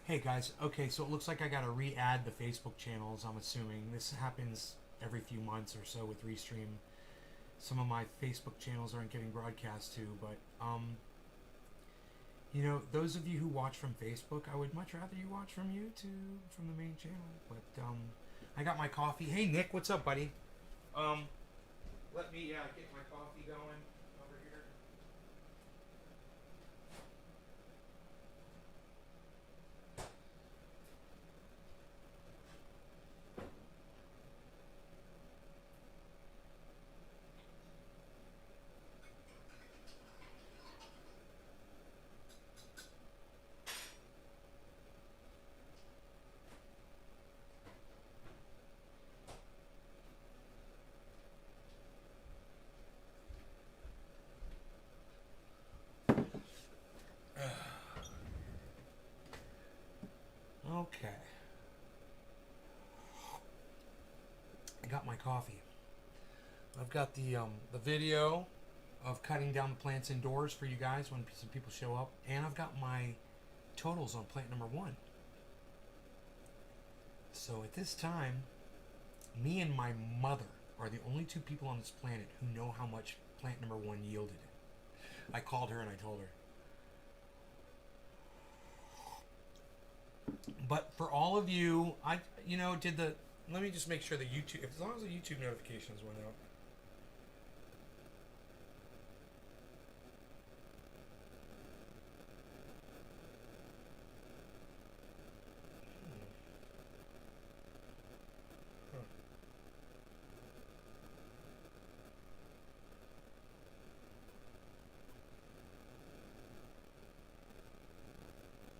Hey guys, okay, so it looks like I gotta re-add the Facebook channels. I'm assuming this happens every few months or so with Restream. Some of my Facebook channels aren't getting broadcast to, but those of you who watch from Facebook, I would much rather you watch from YouTube, from the main channel. But I got my coffee. Hey Nick, what's up, buddy? Um, Let me get my coffee going over here. Okay, I got my coffee. I've got the video of cutting down the plants indoors for you guys when some people show up, and I've got my totals on plant number one. So at this time, me and my mother are the only two people on this planet who know how much plant number one yielded. I called her and I told her. But for all of you, let me just make sure the YouTube, as long as the YouTube notifications went out.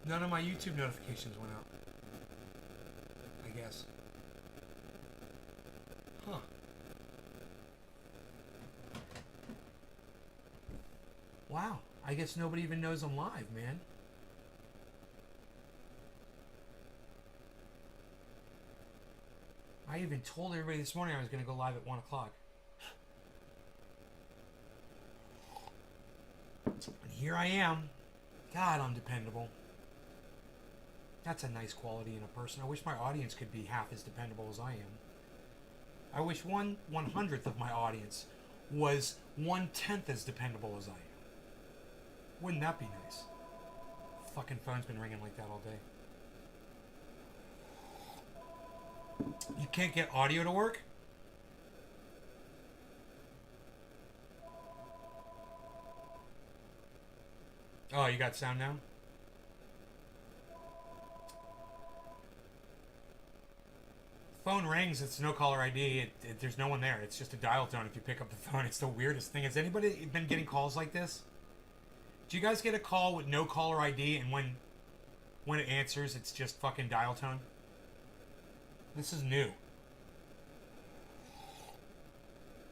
None of my YouTube notifications went out, I guess. Huh. Wow. I guess nobody even knows I'm live, man. I even told everybody this morning I was going to go live at 1 o'clock. And here I am. God, I'm dependable. That's a nice quality in a person. I wish my audience could be half as dependable as I am. I wish 1/100th of my audience was 1/10 as dependable as I am. Wouldn't that be nice? Fucking phone's been ringing like that all day. You can't get audio to work? Oh, you got sound now? Phone rings, it's no caller ID. There's no one there. It's just a dial tone if you pick up the phone. It's the weirdest thing. Has anybody been getting calls like this? Do you guys get a call with no caller ID and when it answers, it's just fucking dial tone? This is new.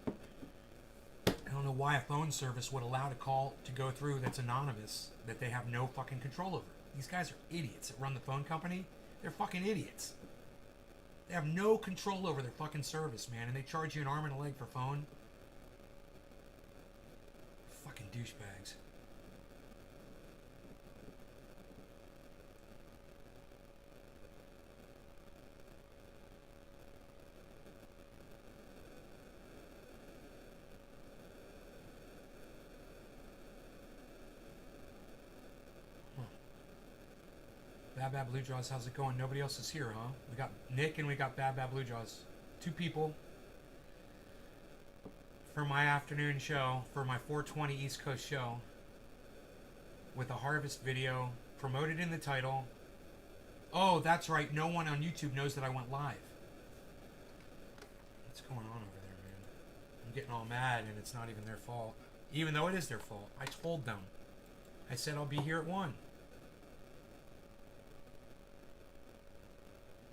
I don't know why a phone service would allow a call to go through that's anonymous that they have no fucking control over. These guys are idiots that run the phone company. They're fucking idiots. They have no control over their fucking service, man, and they charge you an arm and a leg for phone. Fucking douchebags. Bad Bad Blue Jaws, how's it going? Nobody else is here, huh? We got Nick and we got Bad Bad Blue Jaws. Two people for my afternoon show, for my 420 East Coast show, with a harvest video promoted in the title. Oh, that's right. No one on YouTube knows that I went live. What's going on over there, man? I'm getting all mad and it's not even their fault. Even though it is their fault. I told them. I said I'll be here at 1.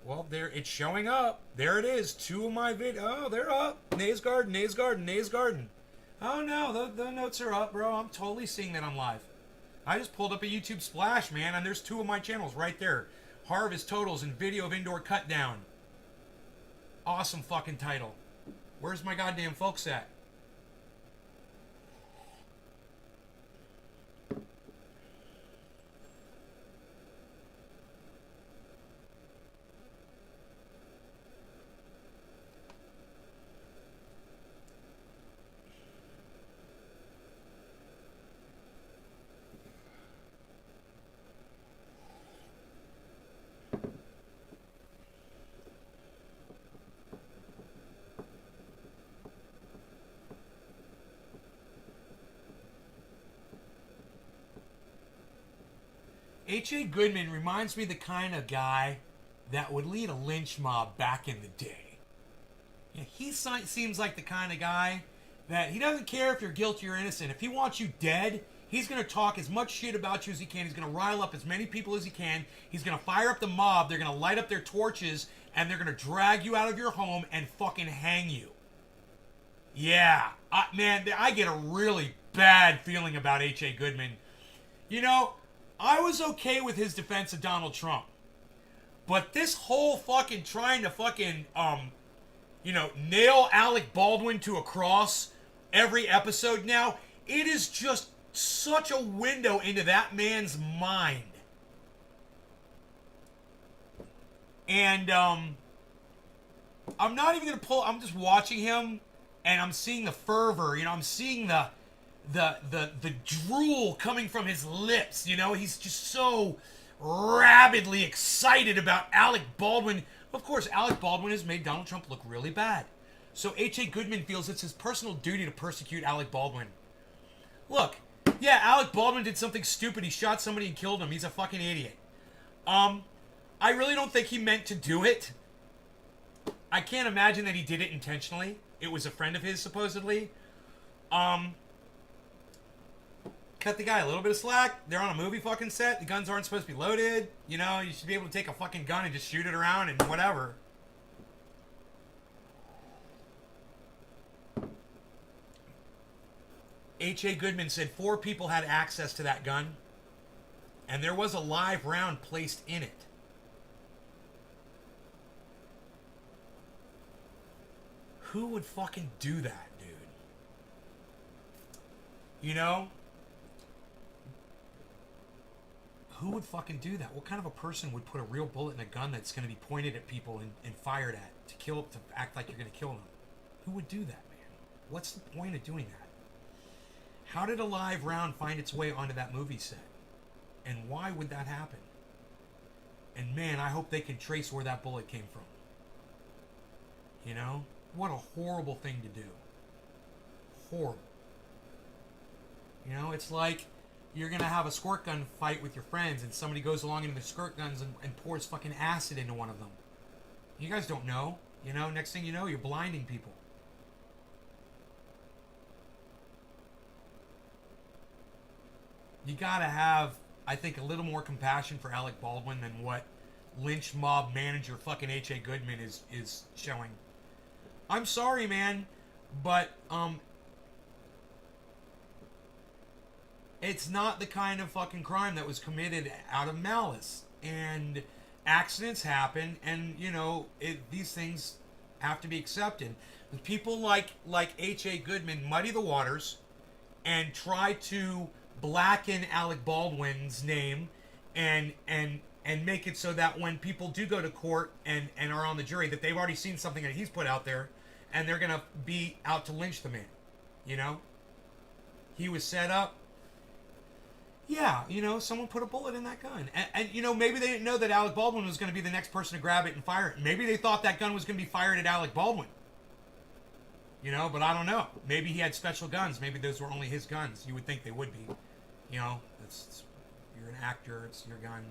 Well, there it's showing up. There it is. 2 of my Oh, they're up. Nays Garden, Nays Garden, Nays Garden. Oh no, the notes are up, bro. I'm totally seeing that I'm live. I just pulled up a YouTube splash, man, and there's 2 of my channels right there. Harvest totals and video of indoor cut down. Awesome fucking title. Where's my goddamn folks at? H.A. Goodman reminds me of the kind of guy that would lead a lynch mob back in the day. Yeah, he seems like the kind of guy that he doesn't care if you're guilty or innocent. If he wants you dead, he's going to talk as much shit about you as he can. He's going to rile up as many people as he can. He's going to fire up the mob. They're going to light up their torches, and they're going to drag you out of your home and fucking hang you. Yeah. Man, I get a really bad feeling about H.A. Goodman. You know, I was okay with his defense of Donald Trump. But this whole fucking trying to fucking, nail Alec Baldwin to a cross every episode now, it is just such a window into that man's mind. And, I'm not even going to I'm just watching him, and I'm seeing the fervor, I'm seeing the drool coming from his lips, he's just so rabidly excited about Alec Baldwin. Of course, Alec Baldwin has made Donald Trump look really bad. So H.A. Goodman feels it's his personal duty to persecute Alec Baldwin. Look, yeah, Alec Baldwin did something stupid. He shot somebody and killed him. He's a fucking idiot. I really don't think he meant to do it. I can't imagine that he did it intentionally. It was a friend of his, supposedly. Cut the guy a little bit of slack. They're on a movie fucking set. The guns aren't supposed to be loaded. You should be able to take a fucking gun and just shoot it around and whatever. H.A. Goodman said 4 people had access to that gun, and there was a live round placed in it. Who would fucking do that, dude? Who would fucking do that? What kind of a person would put a real bullet in a gun that's going to be pointed at people and fired at to act like you're going to kill them? Who would do that, man? What's the point of doing that? How did a live round find its way onto that movie set? And why would that happen? And man, I hope they can trace where that bullet came from. What a horrible thing to do. Horrible. It's like you're going to have a squirt gun fight with your friends and somebody goes along into the squirt guns and pours fucking acid into one of them. You guys don't know. Next thing you know, you're blinding people. You gotta have, I think, a little more compassion for Alec Baldwin than what lynch mob manager fucking H.A. Goodman is showing. I'm sorry, man, but it's not the kind of fucking crime that was committed out of malice. And accidents happen, and these things have to be accepted. But people like H.A. Goodman muddy the waters and try to blacken Alec Baldwin's name and make it so that when people do go to court and are on the jury, that they've already seen something that he's put out there and they're gonna be out to lynch the man. He was set up. Yeah, someone put a bullet in that gun. And maybe they didn't know that Alec Baldwin was going to be the next person to grab it and fire it. Maybe they thought that gun was going to be fired at Alec Baldwin. But I don't know. Maybe he had special guns. Maybe those were only his guns. You would think they would be. You're an actor. It's your gun.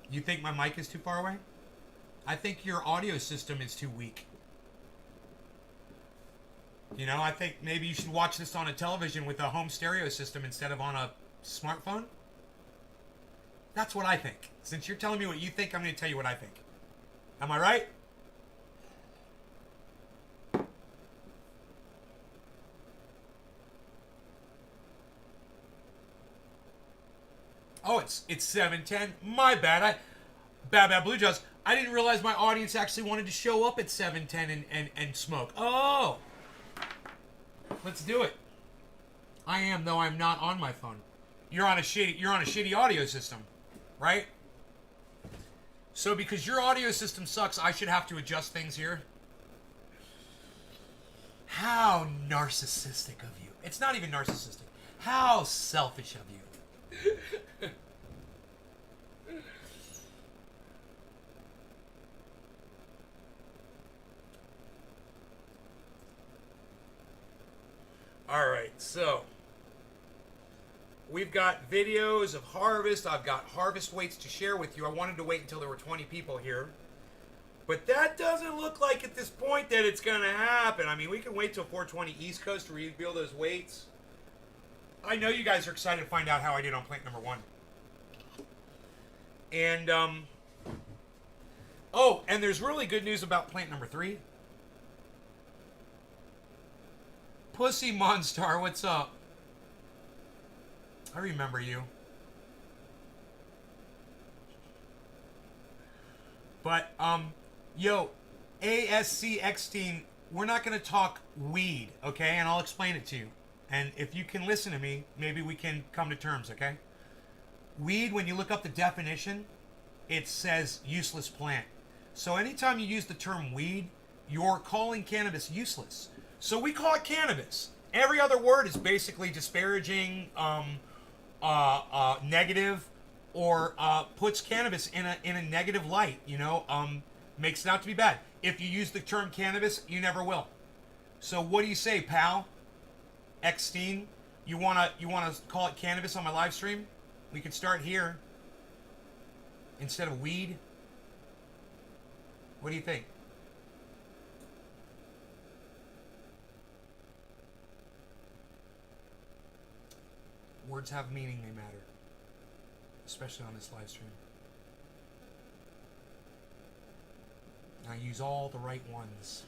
You think my mic is too far away? I think your audio system is too weak. I think maybe you should watch this on a television with a home stereo system instead of on a smartphone. That's what I think. Since you're telling me what you think, I'm going to tell you what I think. Am I right? Oh, it's 7:10. My bad. Bad Blue Jaws. I didn't realize my audience actually wanted to show up at 7:10 and smoke. Oh. Let's do it. I am, though I'm not on my phone. You're on a shitty audio system, right? So because your audio system sucks, I should have to adjust things here. How narcissistic of you. It's not even narcissistic. How selfish of you. All right, so We've got videos of harvest. I've got harvest weights to share with you. I wanted to wait until there were 20 people here. But that doesn't look like at this point that it's going to happen. I mean, we can wait till 420 East Coast to reveal those weights. I know you guys are excited to find out how I did on plant number 1. And, oh, and there's really good news about plant number 3. Pussy Monstar, what's up? I remember you. But, yo, ASC Eckstein, we're not going to talk weed, okay? And I'll explain it to you. And if you can listen to me, maybe we can come to terms, okay? Weed, when you look up the definition, it says useless plant. So anytime you use the term weed, you're calling cannabis useless. So we call it cannabis. Every other word is basically disparaging, negative, or puts cannabis in a negative light, you know, makes it out to be bad. If you use the term cannabis, you never will. So what do you say, pal? Eckstein, you wanna call it cannabis on my live stream? We could start here instead of weed. What do you think? Words have meaning, they matter. Especially on this live stream. I use all the right ones.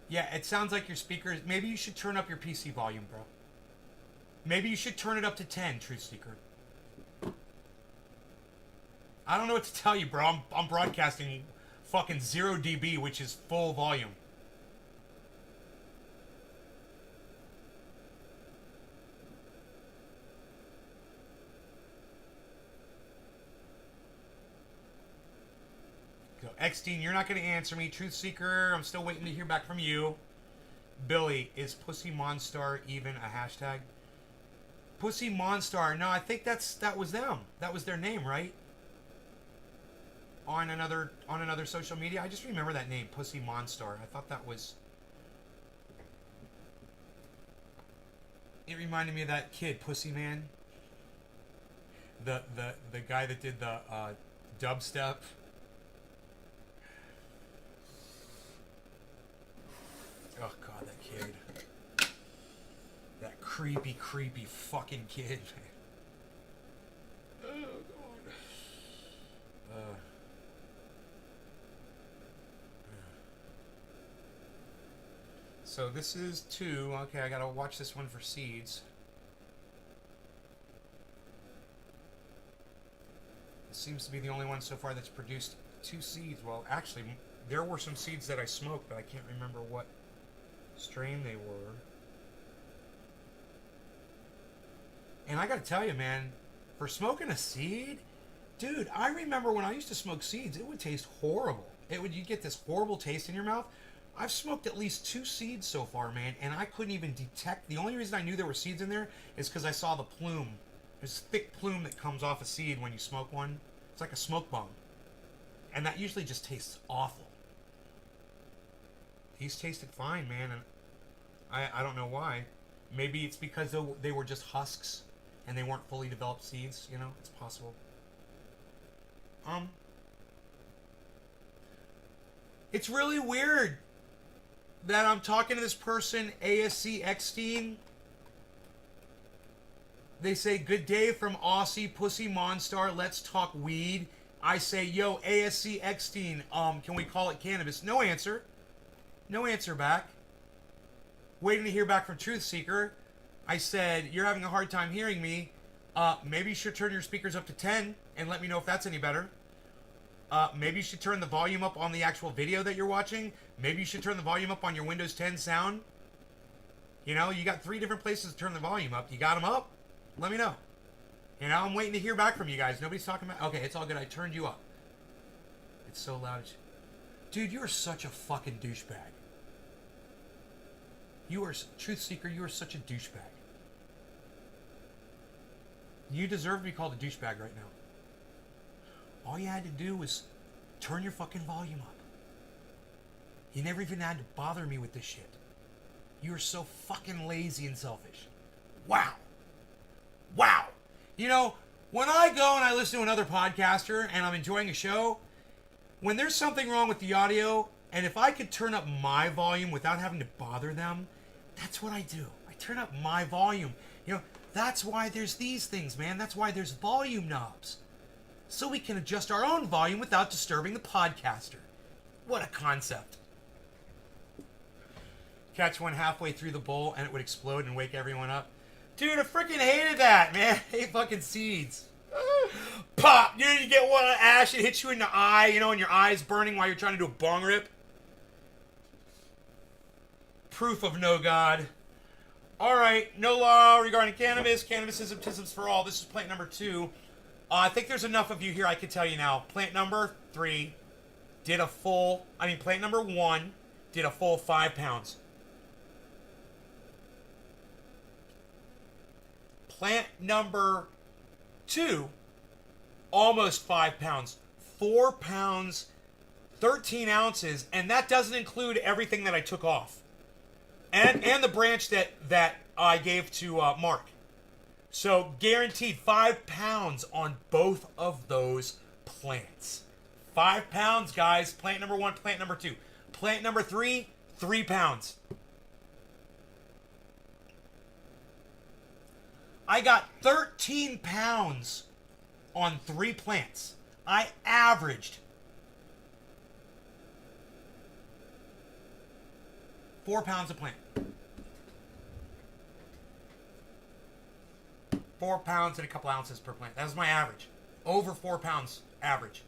Yeah, it sounds like your speakers. Maybe you should turn up your PC volume, bro. Maybe you should turn it up to 10, Truth Seeker. I don't know what to tell you, bro. I'm broadcasting fucking 0 dB, which is full volume. Eckstein, you're not going to answer me. Truth Seeker, I'm still waiting to hear back from you. Billy, is Pussy Monstar even a hashtag? Pussy Monstar, no, I think that was them. That was their name, right? On another social media. I just remember that name, Pussy Monstar. I thought that was... It reminded me of that kid, Pussy Man. The guy that did the dubstep. Oh god, that kid. That creepy fucking kid, man. Oh god. So this is 2. Okay, I gotta watch this one for seeds. This seems to be the only one so far that's produced 2 seeds. Well, actually, there were some seeds that I smoked, but I can't remember what strain they were. And I gotta tell you, man, for smoking a seed, dude, I remember when I used to smoke seeds, it would taste horrible. You get this horrible taste in your mouth. I've smoked at least 2 seeds so far, man, and I couldn't even detect. The only reason I knew there were seeds in there is because I saw the plume. There's a thick plume that comes off a seed when you smoke one. It's like a smoke bomb. And that usually just tastes awful. These tasted fine, man, and I don't know why. Maybe it's because they were just husks and they weren't fully developed seeds, you know? It's possible. It's really weird that I'm talking to this person, ASC Eckstein. They say, good day from Aussie Pussy Monstar. Let's talk weed. I say, yo, ASC Eckstein, can we call it cannabis? No answer. No answer back. Waiting to hear back from Truth Seeker. I said, you're having a hard time hearing me. Maybe you should turn your speakers up to 10 and let me know if that's any better. Maybe you should turn the volume up on the actual video that you're watching. Maybe you should turn the volume up on your Windows 10 sound. You know, you got 3 different places to turn the volume up. You got them up? Let me know. You know, I'm waiting to hear back from you guys. Nobody's talking about... Okay, it's all good. I turned you up. It's so loud. Dude, you are such a fucking douchebag. You are... Truth Seeker, you are such a douchebag. You deserve to be called a douchebag right now. All you had to do was turn your fucking volume up. You never even had to bother me with this shit. You're so fucking lazy and selfish. Wow. Wow. You know, when I go and I listen to another podcaster and I'm enjoying a show, when there's something wrong with the audio, and if I could turn up my volume without having to bother them, that's what I do. I turn up my volume. You know, that's why there's these things, man. That's why there's volume knobs. So we can adjust our own volume without disturbing the podcaster. What a concept. Catch one halfway through the bowl and it would explode and wake everyone up. Dude, I freaking hated that, man. I hate fucking seeds. Pop! Dude, you get one on ash, it hits you in the eye, you know, and your eye's burning while you're trying to do a bong rip. Proof of no God. Alright, no law regarding cannabis. Cannabisism for all. This is plant number 2. I think there's enough of you here I can tell you now. Plant number 3 did a full... plant number 1 did a full 5 pounds. Plant number 2, almost 5 pounds. 4 pounds, 13 ounces, and that doesn't include everything that I took off. And the branch that I gave to Mark. So guaranteed 5 pounds on both of those plants. 5 pounds, guys. Plant number 1, plant number 2. Plant number 3, 3 pounds. I got 13 pounds on 3 plants. I averaged 4 pounds a plant. 4 pounds and a couple ounces per plant. That was my average. Over 4 pounds average.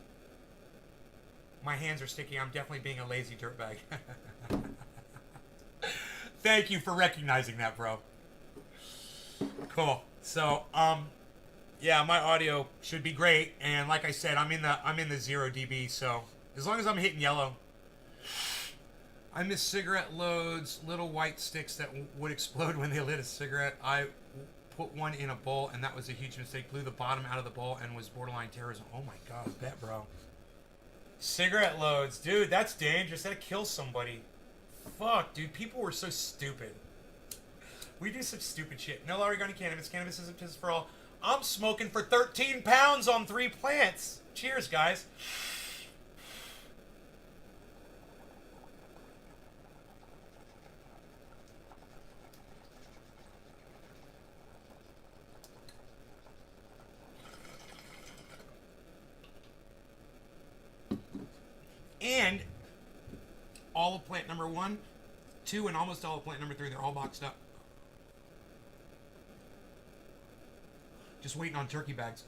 My hands are sticky. I'm definitely being a lazy dirtbag. Thank you for recognizing that, bro. Cool. So, yeah, my audio should be great, and like I said, I'm in the 0 dB. So as long as I'm hitting yellow. I miss cigarette loads, little white sticks that would explode when they lit a cigarette. I put one in a bowl, and that was a huge mistake. Blew the bottom out of the bowl and was borderline terrorism. Oh my god, I bet, bro. Cigarette loads, dude, that's dangerous. That'd kill somebody. Fuck, dude, people were so stupid. We do some stupid shit. No law regarding cannabis. Cannabis isn't just for all. I'm smoking for 13 pounds on 3 plants. Cheers, guys. And all of plant number 1, 2, and almost all of plant number 3, they're all boxed up. Just waiting on turkey bags.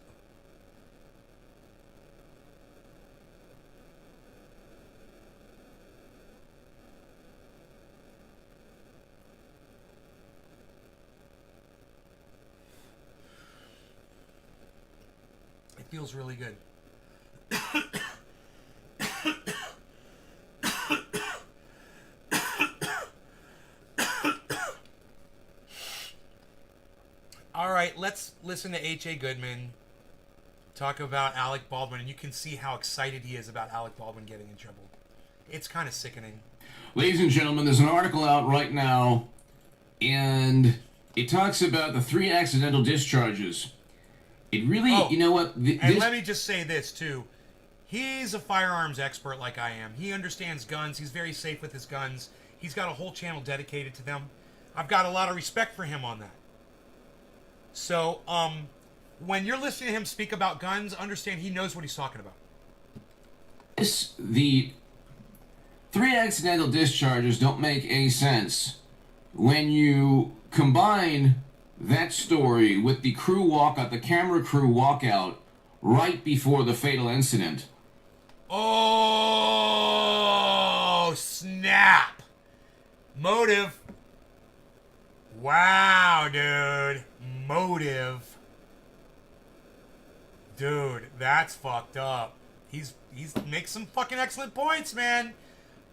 It feels really good. All right, let's listen to H.A. Goodman talk about Alec Baldwin, and you can see how excited he is about Alec Baldwin getting in trouble. It's kind of sickening. Ladies and gentlemen, there's an article out right now, and it talks about the 3 accidental discharges. It really, you know what? And let me just say this, too. He's a firearms expert like I am. He understands guns. He's very safe with his guns. He's got a whole channel dedicated to them. I've got a lot of respect for him on that. So, when you're listening to him speak about guns, understand he knows what he's talking about. The 3 accidental discharges don't make any sense when you combine that story with the crew walkout, the camera crew walkout, right before the fatal incident. Oh, snap. Motive. Wow, dude. Motive. Dude, that's fucked up. He's makes some fucking excellent points, man.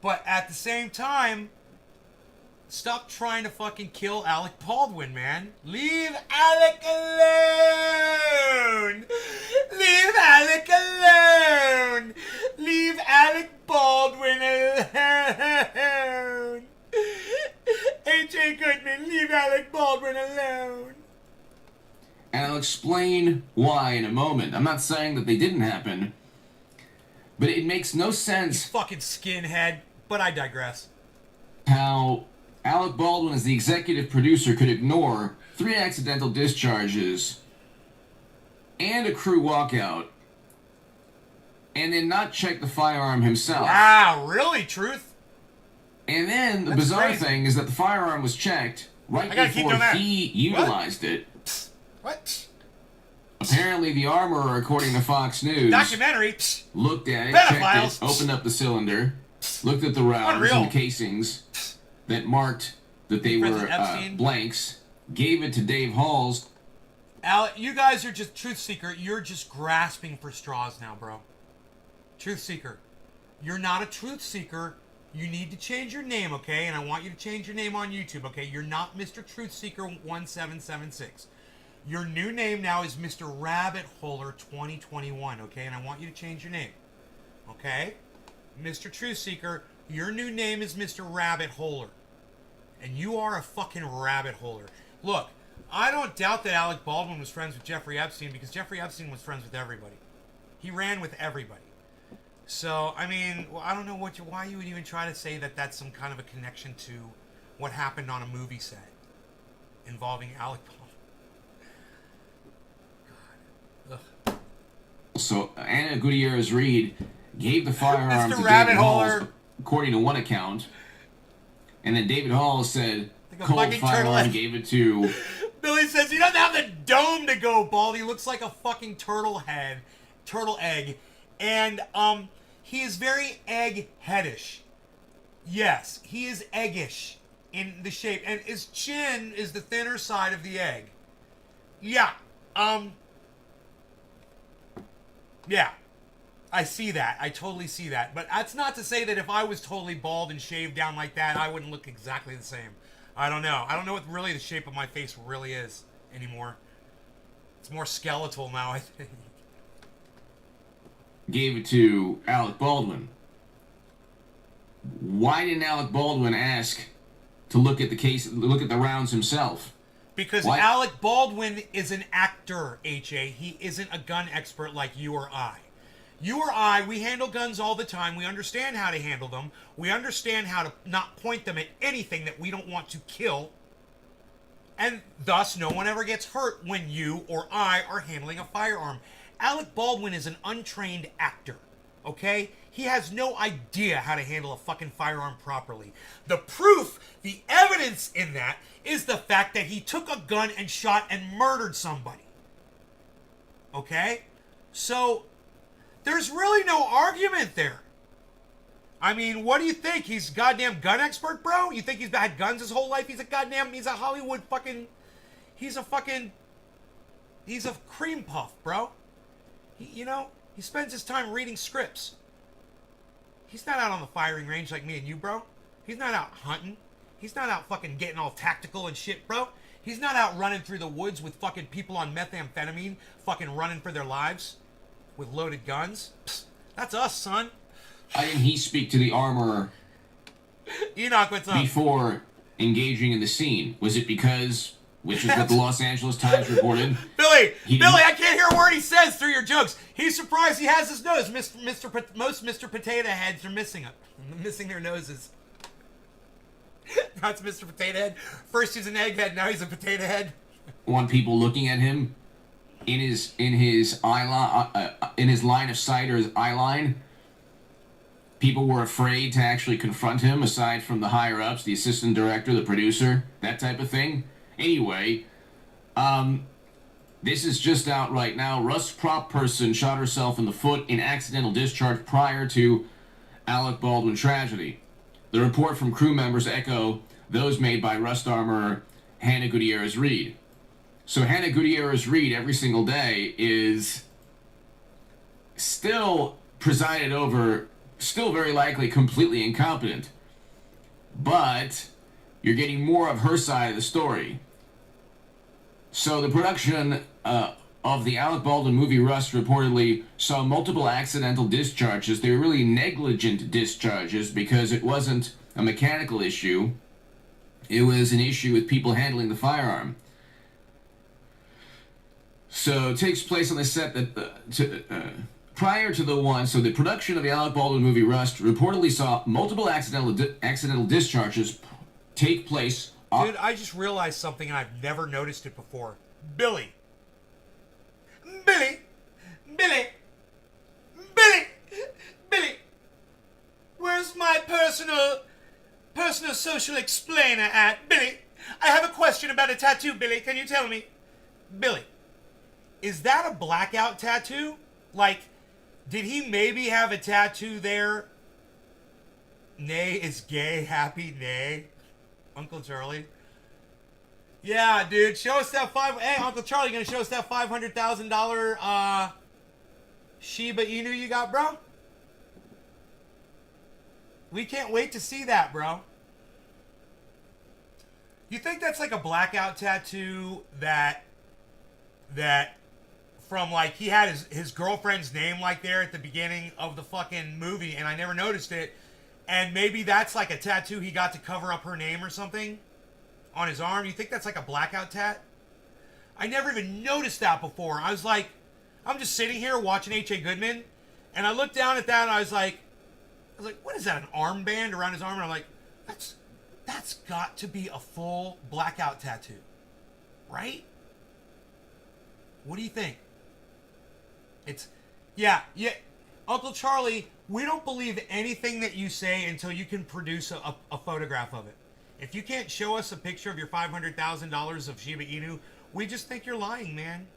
But at the same time, stop trying to fucking kill Alec Baldwin, man. Leave Alec alone. Leave Alec alone. Leave Alec Baldwin alone. H.A. explain why in a moment. I'm not saying that they didn't happen, but it makes no sense Fucking skinhead. But I digress. how Alec Baldwin, as the executive producer, could ignore 3 accidental discharges and a crew walkout and then not check the firearm himself. Wow, really, Truth? And then the That's bizarre crazy. thing is that the firearm was checked right I gotta keep before doing that. he utilized it. What? Apparently, the armorer, according to Fox News, Documentary. looked at it, Pedophiles. checked it, opened up the cylinder, looked at the rounds Unreal. and the casings that marked that they President were Epstein. blanks, gave it to Dave Halls. Alec, you guys are just truth seeker. You're just grasping for straws now, bro. Truth seeker. You're not a truth seeker. You need to change your name, okay? And I want you to change your name on YouTube, okay? You're not Mr. Truth Seeker 1776. Your new name now is Mr. Rabbit Holer 2021, okay? And I want you to change your name, okay? Mr. Truth Seeker, your new name is Mr. Rabbit Holer. And you are a fucking rabbit holer. Look, I don't doubt that Alec Baldwin was friends with Jeffrey Epstein because Jeffrey Epstein was friends with everybody. He ran with everybody. So, I mean, well, I don't know why you would even try to say that that's some kind of a connection to what happened on a movie set involving Alec Baldwin. God. Ugh. So Anna Gutierrez-Reed gave the firearm Mr. to Rabbit David Halls, Holer. according to one account. And then David Halls said, Like a cold fucking turtle. firearm, gave it to... Billy says he doesn't have the dome to go bald. He looks like a fucking turtle egg. And, he is very egg-headish. Yes, he is eggish in the shape. And his chin is the thinner side of the egg. Yeah, yeah. I see that. I totally see that. But that's not to say that if I was totally bald and shaved down like that, I wouldn't look exactly the same. I don't know. I don't know what really the shape of my face really is anymore. It's more skeletal now, I think. Gave it to Alec Baldwin. Why didn't Alec Baldwin ask to look at the rounds himself? Because Why? Alec Baldwin is an actor, H.A. He isn't a gun expert like you or I. You or I, we handle guns all the time. We understand how to handle them. We understand how to not point them at anything that we don't want to kill. And thus, no one ever gets hurt when you or I are handling a firearm. Alec Baldwin is an untrained actor, okay? He has no idea how to handle a fucking firearm properly. The proof, the evidence in that is the fact that he took a gun and shot and murdered somebody. Okay? So, there's really no argument there. I mean, what do you think? He's a goddamn gun expert, bro? You think he's had guns his whole life? He's a Hollywood fucking, he's a cream puff, bro. He spends his time reading scripts. He's not out on the firing range like me and you, bro. He's not out hunting. He's not out fucking getting all tactical and shit, bro. He's not out running through the woods with fucking people on methamphetamine, fucking running for their lives with loaded guns. Psst, that's us, son. Why didn't he speak to the armorer Enoch, what's up? before engaging in the scene? Was it because, which is what the Los Angeles Times reported, Billy, He Billy, didn't- I can't hear a word he says through your jokes. He's surprised he has his nose. Most Mr. Potato Heads are missing their noses. That's Mr. Potato Head. First he's an egghead, now he's a potato head. want people looking at him in his in his line of sight or his eye line? People were afraid to actually confront him, aside from the higher ups, the assistant director, the producer, that type of thing. Anyway, this is just out right now. Russ prop person shot herself in the foot in accidental discharge prior to Alec Baldwin tragedy. The report from crew members echo those made by Rust armorer Hannah Gutierrez-Reed. So Hannah Gutierrez-Reed every single day is still presided over, still very likely completely incompetent. But you're getting more of her side of the story. So the production of the Alec Baldwin movie Rust reportedly saw multiple accidental discharges. They were really negligent discharges because it wasn't a mechanical issue. It was an issue with people handling the firearm. So it takes place on the set prior to the one. So the production of the Alec Baldwin movie Rust reportedly saw multiple accidental discharges take place. Dude, I just realized something and I've never noticed it before. Billy. Billy. Billy. Billy. Billy. Where's my personal social explainer at? Billy, I have a question about a tattoo, Billy. Can you tell me? Billy, is that a blackout tattoo? Like, did he maybe have a tattoo there? Nay is gay, happy, nay. Uncle Charlie. Yeah, dude, show us that Hey, Uncle Charlie, you gonna show us that $500,000 Shiba Inu you got, bro? We can't wait to see that, bro. You think that's like a blackout tattoo that from like he had his girlfriend's name like there at the beginning of the fucking movie and I never noticed it, and maybe that's like a tattoo he got to cover up her name or something on his arm? You think that's like a blackout tat? I never even noticed that before. I was like, I'm just sitting here watching H.A. Goodman and I looked down at that and I was like, what is that, an armband around his arm? And I'm like, that's got to be a full blackout tattoo, right? What do you think? Yeah. Uncle Charlie, we don't believe anything that you say until you can produce a photograph of it. If you can't show us a picture of your $500,000 of Shiba Inu, we just think you're lying, man.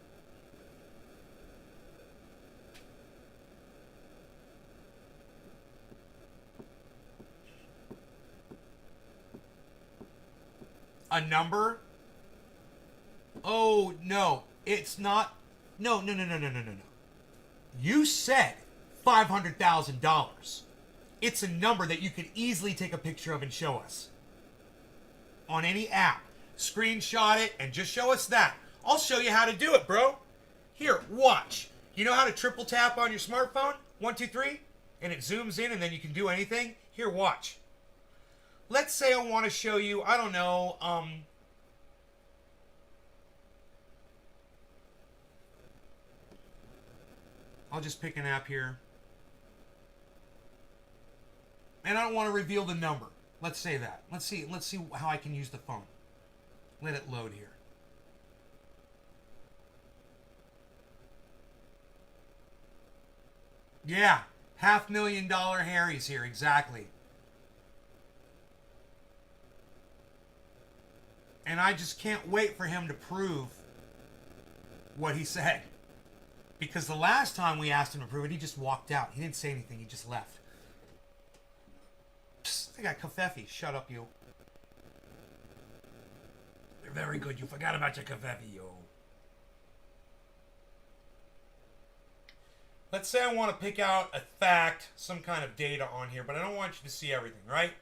A number? Oh, no. It's not. No. You said $500,000. It's a number that you could easily take a picture of and show us. On any app. Screenshot it and just show us that. I'll show you how to do it, bro. Here, watch. You know how to triple tap on your smartphone? 1, 2, 3? And it zooms in and then you can do anything? Here, watch. Let's say I want to show you, I don't know, I'll just pick an app here. And I don't want to reveal the number. Let's say that. Let's see how I can use the phone. Let it load here. Yeah, $500,000 Harry's here, exactly. And I just can't wait for him to prove what he said. Because the last time we asked him to prove it, he just walked out. He didn't say anything. He just left. Psst, I got Kafefi. Shut up, you. You're very good. You forgot about your Kafefi, yo. Let's say I want to pick out a fact, some kind of data on here, but I don't want you to see everything, right?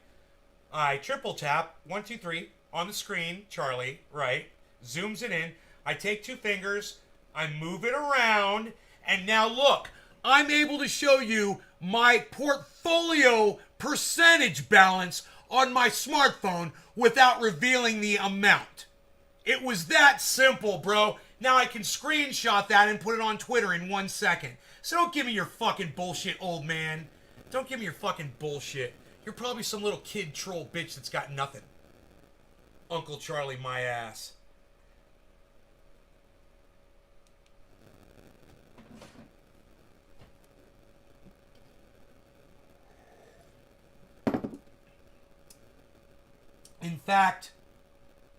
I triple tap, 1, 2, 3, on the screen, Charlie, right? Zooms it in. I take 2 fingers, I move it around, and now look, I'm able to show you my portfolio percentage balance on my smartphone without revealing the amount. It was that simple, bro. Now I can screenshot that and put it on Twitter in 1 second. So don't give me your fucking bullshit, old man. Don't give me your fucking bullshit. You're probably some little kid troll bitch that's got nothing. Uncle Charlie, my ass. In fact,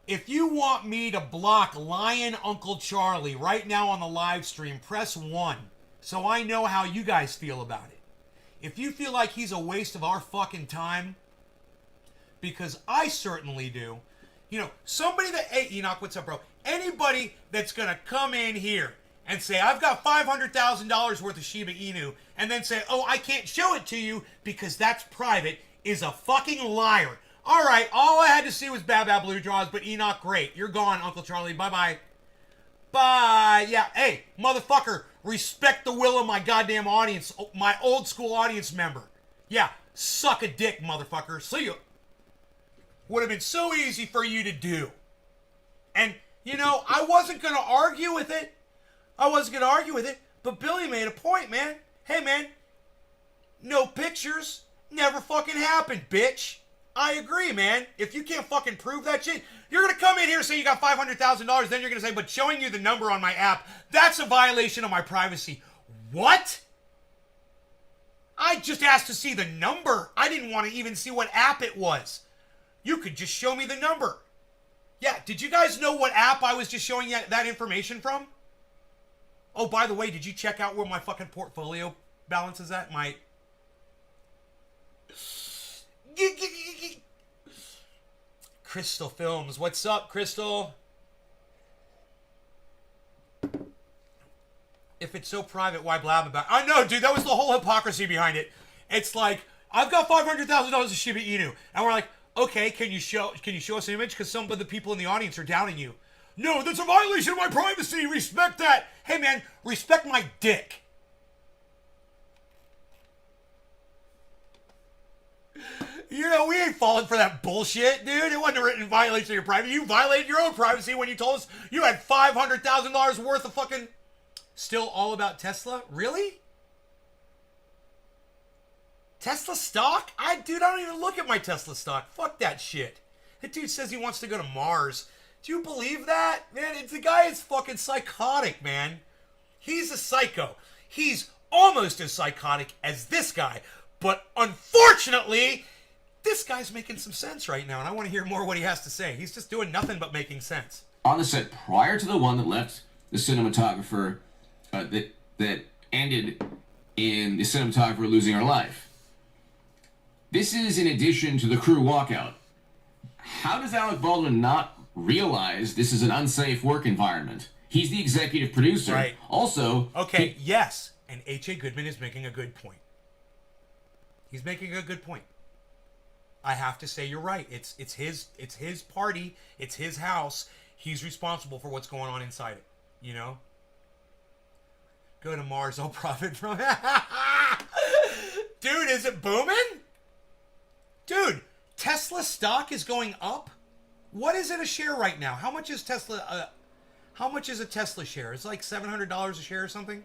if you want me to block Lion Uncle Charlie right now on the live stream, press 1 so I know how you guys feel about it. If you feel like he's a waste of our fucking time, because I certainly do. You know, somebody that, hey, Enoch, what's up, bro? Anybody that's going to come in here and say, I've got $500,000 worth of Shiba Inu, and then say, oh, I can't show it to you because that's private, is a fucking liar. All right, all I had to see was Bab Bab Blue Draws, but Enoch, great. You're gone, Uncle Charlie. Bye-bye. Bye. Yeah, hey, motherfucker, respect the will of my goddamn audience, my old school audience member. Yeah, suck a dick, motherfucker. See you. Would have been so easy for you to do. And, you know, I wasn't going to argue with it. I wasn't going to argue with it, but Billy made a point, man. Hey, man, no pictures never fucking happened, bitch. I agree, man. If you can't fucking prove that shit, you're going to come in here and say you got $500,000, then you're going to say, but showing you the number on my app, that's a violation of my privacy. What? I just asked to see the number. I didn't want to even see what app it was. You could just show me the number. Yeah, did you guys know what app I was just showing you that information from? Oh, by the way, did you check out where my fucking portfolio balance is at? My... Crystal Films. What's up, Crystal? If it's so private, why blab about it? I know, dude. That was the whole hypocrisy behind it. It's like, I've got $500,000 of Shiba Inu. And we're like, okay, can you show us an image? Because some of the people in the audience are doubting you. No, that's a violation of my privacy. Respect that. Hey, man, respect my dick. You know, we ain't falling for that bullshit, dude. It wasn't a written violation of your privacy. You violated your own privacy when you told us you had $500,000 worth of fucking... Still all about Tesla? Really? Tesla stock? Dude, I don't even look at my Tesla stock. Fuck that shit. That dude says he wants to go to Mars. Do you believe that? Man, the guy is fucking psychotic, man. He's a psycho. He's almost as psychotic as this guy. But unfortunately, this guy's making some sense right now, and I want to hear more what he has to say. He's just doing nothing but making sense. On the set prior to the one that left the cinematographer, that ended in the cinematographer losing her life. This is in addition to the crew walkout. How does Alec Baldwin not realize this is an unsafe work environment? He's the executive producer. Right. Also... Okay, yes. And H.A. Goodman is making a good point. He's making a good point. I have to say you're right. It's his party. It's his house. He's responsible for what's going on inside it. You know? Go to Mars, I'll profit from it. Dude, is it booming? Dude, Tesla stock is going up? What is it a share right now? How much is Tesla... how much is a Tesla share? It's like $700 a share or something?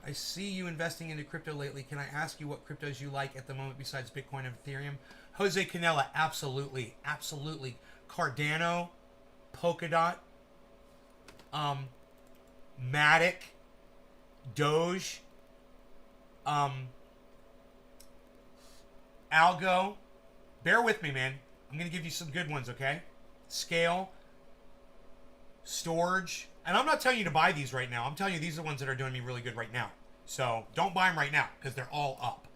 I see you investing into crypto lately. Can I ask you what cryptos you like at the moment besides Bitcoin and Ethereum? Jose Canella, absolutely. Absolutely. Cardano, Polkadot, Matic, Doge, Algo. Bear with me, man. I'm going to give you some good ones, okay? Scale, Storage. And I'm not telling you to buy these right now. I'm telling you these are the ones that are doing me really good right now. So don't buy them right now because they're all up.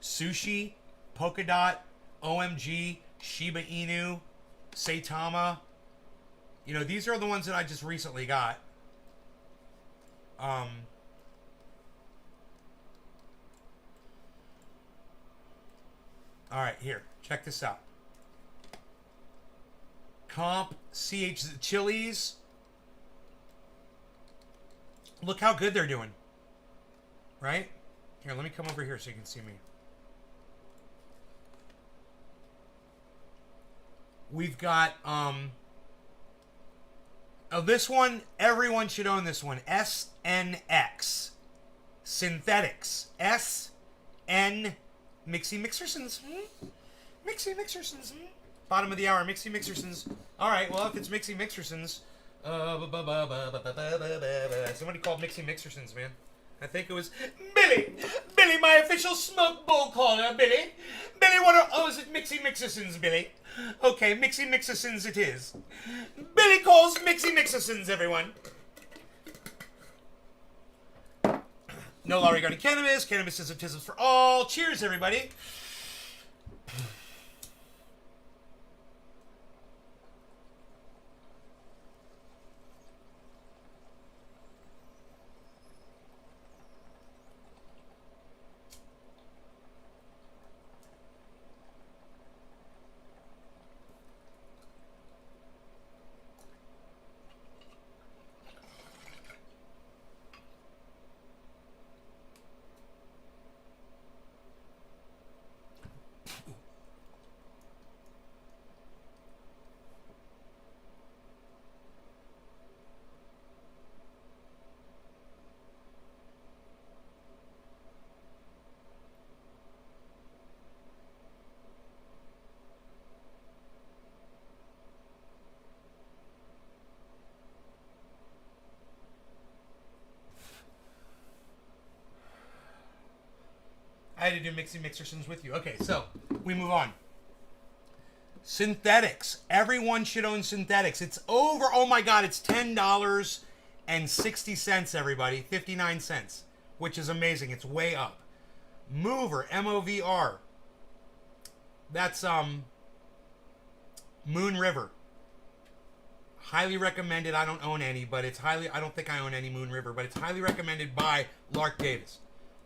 Sushi, Polkadot, OMG, Shiba Inu, Saitama. You know, these are the ones that I just recently got. All right, here. Check this out. Comp, CH, Chili's. Look how good they're doing. Right? Here, let me come over here so you can see me. We've got, this one, everyone should own this one. SNX. Synthetics. SN. Mixy Mixersons. Mixy Mixersons. Bottom of the hour, Mixy Mixersons. Alright, well, if it's Mixy Mixersons, somebody called Mixy Mixersons, man. I think it was Billy. Billy, my official smoke bull caller, Billy. Billy, is it Mixy Mixersons, Billy? Okay, Mixy Mixersons it is. Billy calls Mixy Mixersons, everyone. No law regarding cannabis. Cannabis is autism for all. Cheers, everybody. I had to do Mixy Mixersons with you. Okay, so we move on. Synthetics. Everyone should own synthetics. It's over. Oh my God, it's $10.60, everybody. 59 cents, which is amazing. It's way up. Mover, M-O-V-R. That's Moon River. Highly recommended. I don't own any, but it's highly, I don't think I own any Moon River, but it's highly recommended by Lark Davis.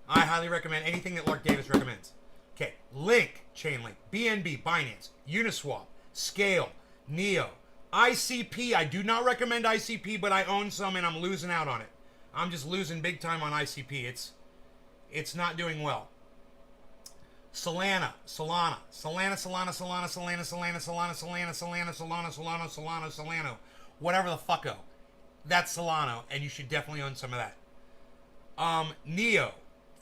I highly recommend anything that Lark Davis recommends. Okay, Link, Chainlink, BNB, Binance, Uniswap, Scale, Neo, ICP. I do not recommend ICP, but I own some and I'm losing out on it. I'm just losing big time on ICP. It's not doing well. Solana, whatever the fucko. That's Solano, and you should definitely own some of that. Neo,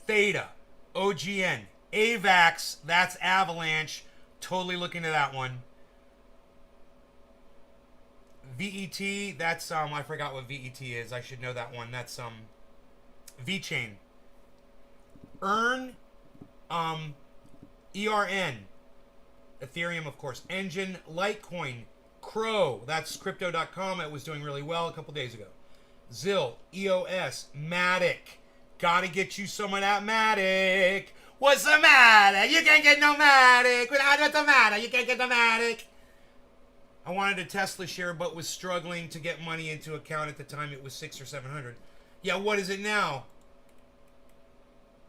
Theta, OGN, AVAX, that's Avalanche. Totally looking at that one. VET, that's I forgot what VET is. I should know that one. That's VeChain. ERN, ERN, Ethereum, of course. Engine, Litecoin, Crow, that's Crypto.com. It was doing really well a couple days ago. ZIL, EOS, Matic. Gotta get you some of that Matic. What's the matter? You can't get no Matic. What's the matter? You can't get the Matic. I wanted a Tesla share, but was struggling to get money into account at the time. It was 600 or 700. Yeah, what is it now?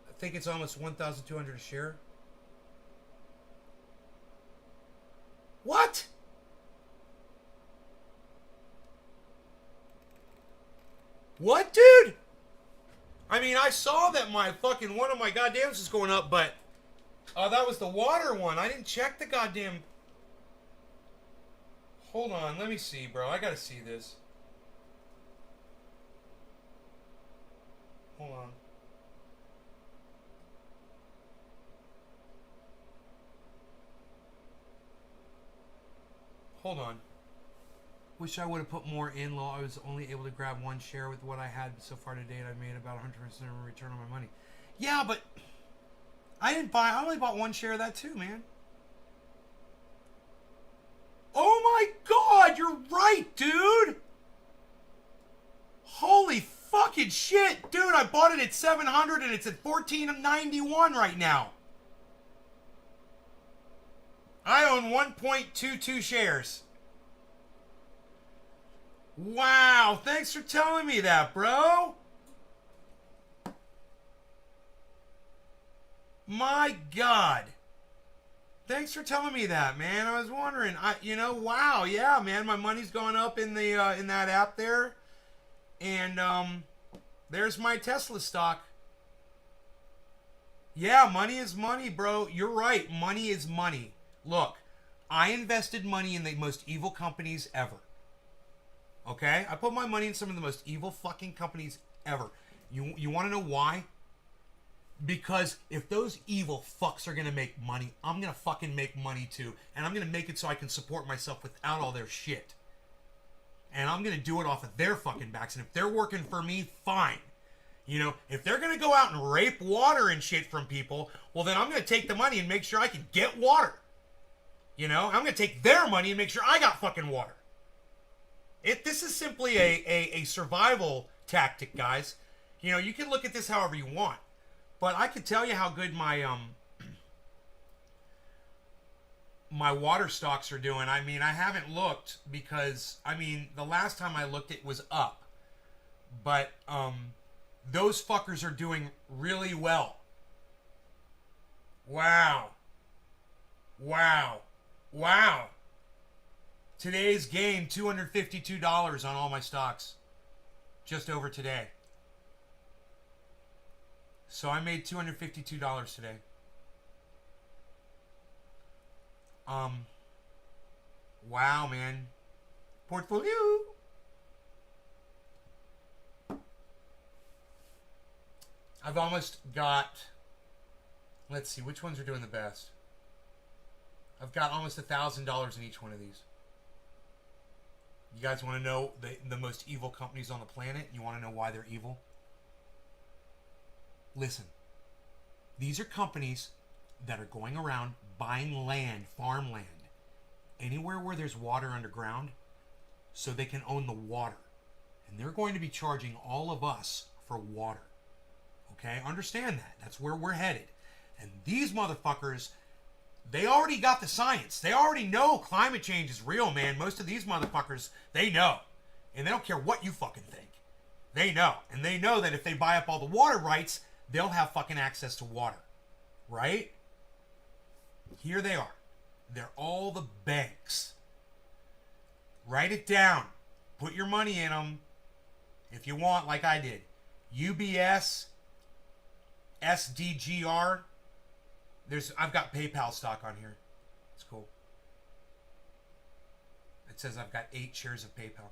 I think it's almost 1,200 a share. What? What, dude? I mean, I saw that my fucking one of my goddams is going up, but that was the water one. I didn't check the goddamn. Hold on, let me see, bro. I gotta see this. Hold on. Hold on. Wish I would have put more in law. I was only able to grab one share with what I had so far to date. I made about 100% return on my money. Yeah, but I didn't buy. I only bought one share of that too, man. Oh my God, you're right, dude. Holy fucking shit, dude! I bought it at 700 and it's at 1491 right now. I own 1.22 shares. Wow, thanks for telling me that, bro. My God. Thanks for telling me that, man. I was wondering. Wow, yeah, man. My money's going up in the in that app there, and there's my Tesla stock. Yeah, money is money, bro. You're right. Money is money. Look, I invested money in the most evil companies ever. Okay? I put my money in some of the most evil fucking companies ever. You want to know why? Because if those evil fucks are going to make money, I'm going to fucking make money too. And I'm going to make it so I can support myself without all their shit. And I'm going to do it off of their fucking backs. And if they're working for me, fine. You know, if they're going to go out and rape water and shit from people, well, then I'm going to take the money and make sure I can get water. You know, I'm going to take their money and make sure I got fucking water. This is simply a survival tactic, guys. You know, you can look at this however you want. But I could tell you how good my my water stocks are doing. I mean, I haven't looked because, I mean, the last time I looked it was up. But those fuckers are doing really well. Wow. Wow. Wow. Today's gain, $252 on all my stocks. Just over today. So I made $252 today. Wow, man. Portfolio. I've almost got, let's see, which ones are doing the best? I've got almost $1,000 in each one of these. You guys want to know the most evil companies on the planet? You want to know why they're evil? Listen. These are companies that are going around buying land, farmland, anywhere where there's water underground, so they can own the water. And they're going to be charging all of us for water. Okay? Understand that. That's where we're headed. And these motherfuckers, they already got the science. They already know climate change is real, man. Most of these motherfuckers, they know. And they don't care what you fucking think. They know. And they know that if they buy up all the water rights, they'll have fucking access to water. Right? Here they are. They're all the banks. Write it down. Put your money in them if you want, like I did. UBS, SDGR. I've got PayPal stock on here. It's cool. It says I've got 8 shares of PayPal.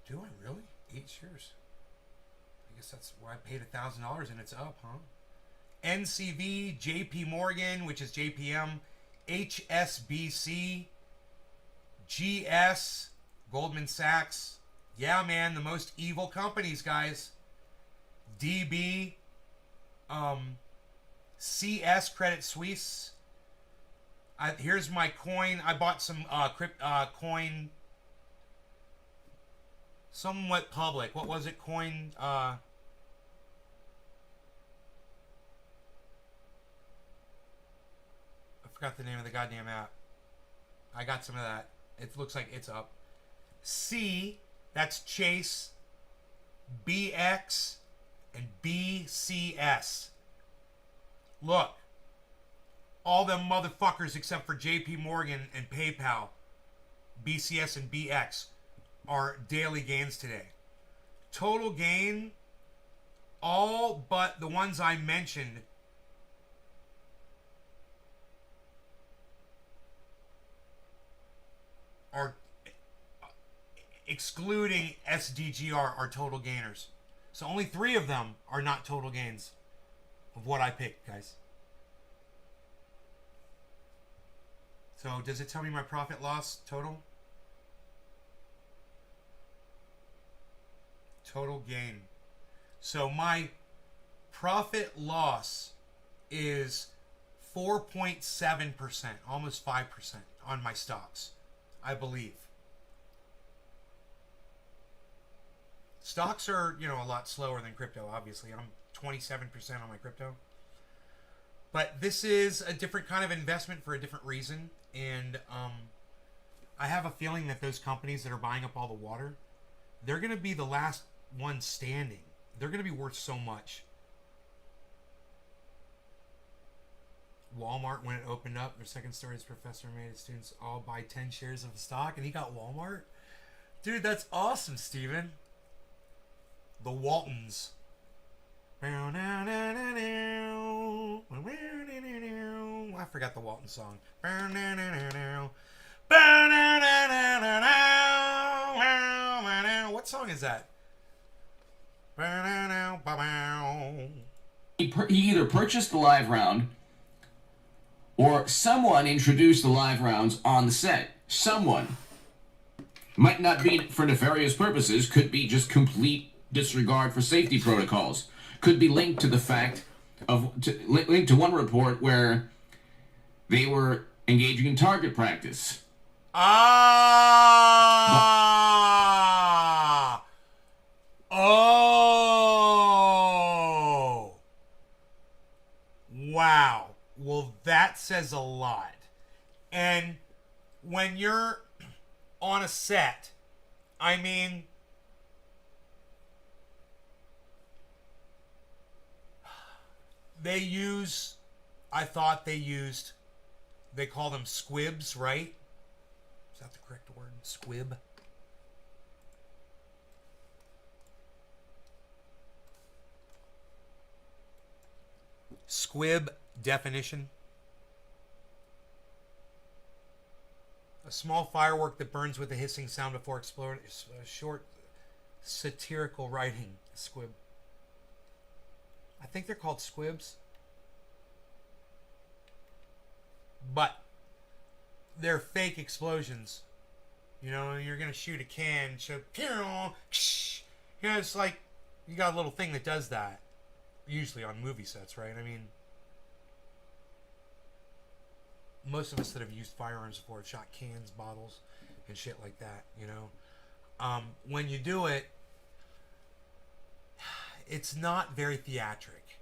Do I really? 8 shares? I guess that's where I paid $1,000 and it's up, huh? NCV, JP Morgan, which is JPM, HSBC, GS, Goldman Sachs. Yeah, man, the most evil companies, guys. DB, CS, Credit Suisse. Here's my coin. I bought some coin. Somewhat public. What was it? Coin. I forgot the name of the goddamn app. I got some of that. It looks like it's up. C, that's Chase, BX, and BCS. Look, all them motherfuckers except for JP Morgan and PayPal, BCS and BX, are daily gains today. Total gain, all but the ones I mentioned, are excluding SDGR are total gainers. So only 3 of them are not total gains of what I picked, guys. So does it tell me my profit loss total? Total gain. So my profit loss is 4.7%, almost 5% on my stocks, I believe. Stocks are, a lot slower than crypto, obviously. I'm 27% on my crypto. But this is a different kind of investment for a different reason. And I have a feeling that those companies that are buying up all the water, they're going to be the last ones standing. They're going to be worth so much. Walmart, when it opened up, their second story's professor made its students all buy 10 shares of the stock, and he got Walmart. Dude, that's awesome, Steven. The Waltons. I forgot the Walton song. What song is that? He either purchased the live round or someone introduced the live rounds on the set. Someone. Might not be for nefarious purposes, could be just complete disregard for safety protocols. Could be linked to the fact linked to one report where they were engaging in target practice. Oh! Wow. Well, that says a lot. And when you're on a set, I mean, they call them squibs, right? Is that the correct word? Squib? Squib definition. A small firework that burns with a hissing sound before exploding. A short satirical writing. Squib. I think they're called squibs. But they're fake explosions. You're going to shoot a can, so, it's like, you got a little thing that does that. usually on movie sets, right? I mean, most of us that have used firearms before have shot cans, bottles, and shit like that, you know? When you do it, it's not very theatric.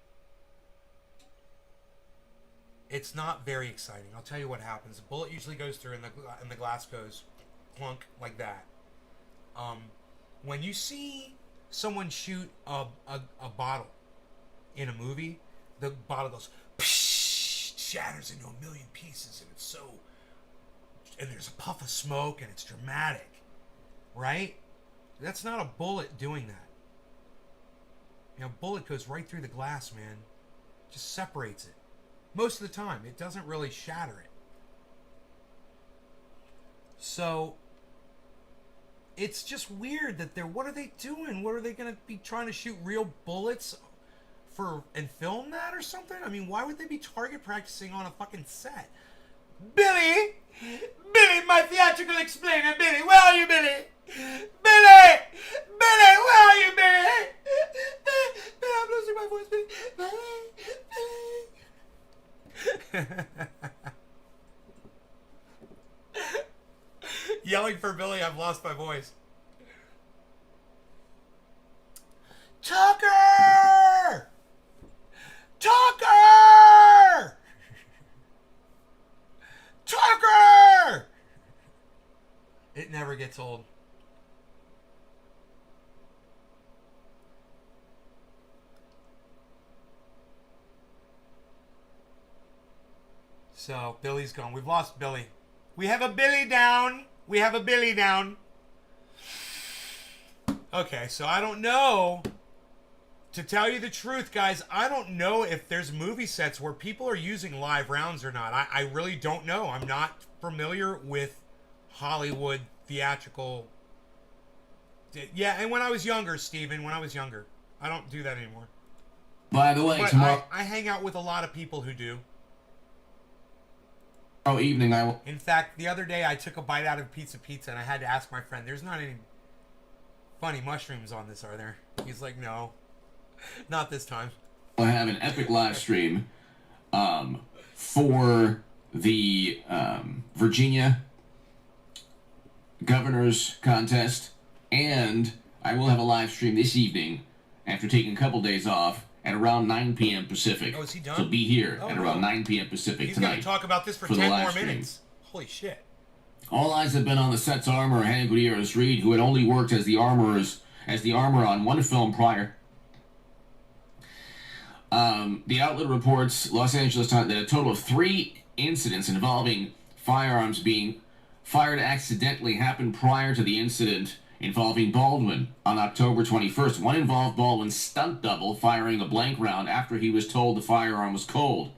It's not very exciting. I'll tell you what happens. The bullet usually goes through and the glass goes clunk like that. When you see someone shoot a bottle in a movie, the bottle goes psh, shatters into a million pieces, and it's so, and there's a puff of smoke, and it's dramatic, right? That's not a bullet doing that. You know, a bullet goes right through the glass, man. Just separates it. Most of the time, it doesn't really shatter it. So it's just weird that they're, what are they doing? What are they going to be trying to shoot real bullets for and film that or something? I mean, why would they be target practicing on a fucking set? Billy! Billy, my theatrical explainer, Billy, where are you, Billy? Billy! Billy, where are you, Billy? Billy, I'm losing my voice, Billy. Billy, Billy. Yelling for Billy, I've lost my voice. Tucker! Tucker! Tucker! It never gets old. So, Billy's gone. We've lost Billy. We have a Billy down. We have a Billy down. Okay, so I don't know. To tell you the truth, guys, I don't know if there's movie sets where people are using live rounds or not. I really don't know. I'm not familiar with Hollywood theatrical. Yeah, and when I was younger, Steven, when I was younger. I don't do that anymore. By the way, But tomorrow I hang out with a lot of people who do. Evening I will. In fact, the other day I took a bite out of pizza and I had to ask my friend, there's not any funny mushrooms on this, are there? He's like, no, not this time. I have an epic live stream for the Virginia Governor's Contest, and I will have a live stream this evening after taking a couple days off at around 9 p.m. Pacific. Oh, is he done? So be here at no. around 9 p.m. Pacific He's tonight. going to talk about this for the 10 live more stream. minutes. Holy shit. All eyes have been on the set's armor, Hank Gutierrez Reed, who had only worked as the armor on one film prior. The outlet reports, Los Angeles Times, that a total of 3 incidents involving firearms being fired accidentally happened prior to the incident involving Baldwin on October 21st. One involved Baldwin's stunt double firing a blank round after he was told the firearm was cold.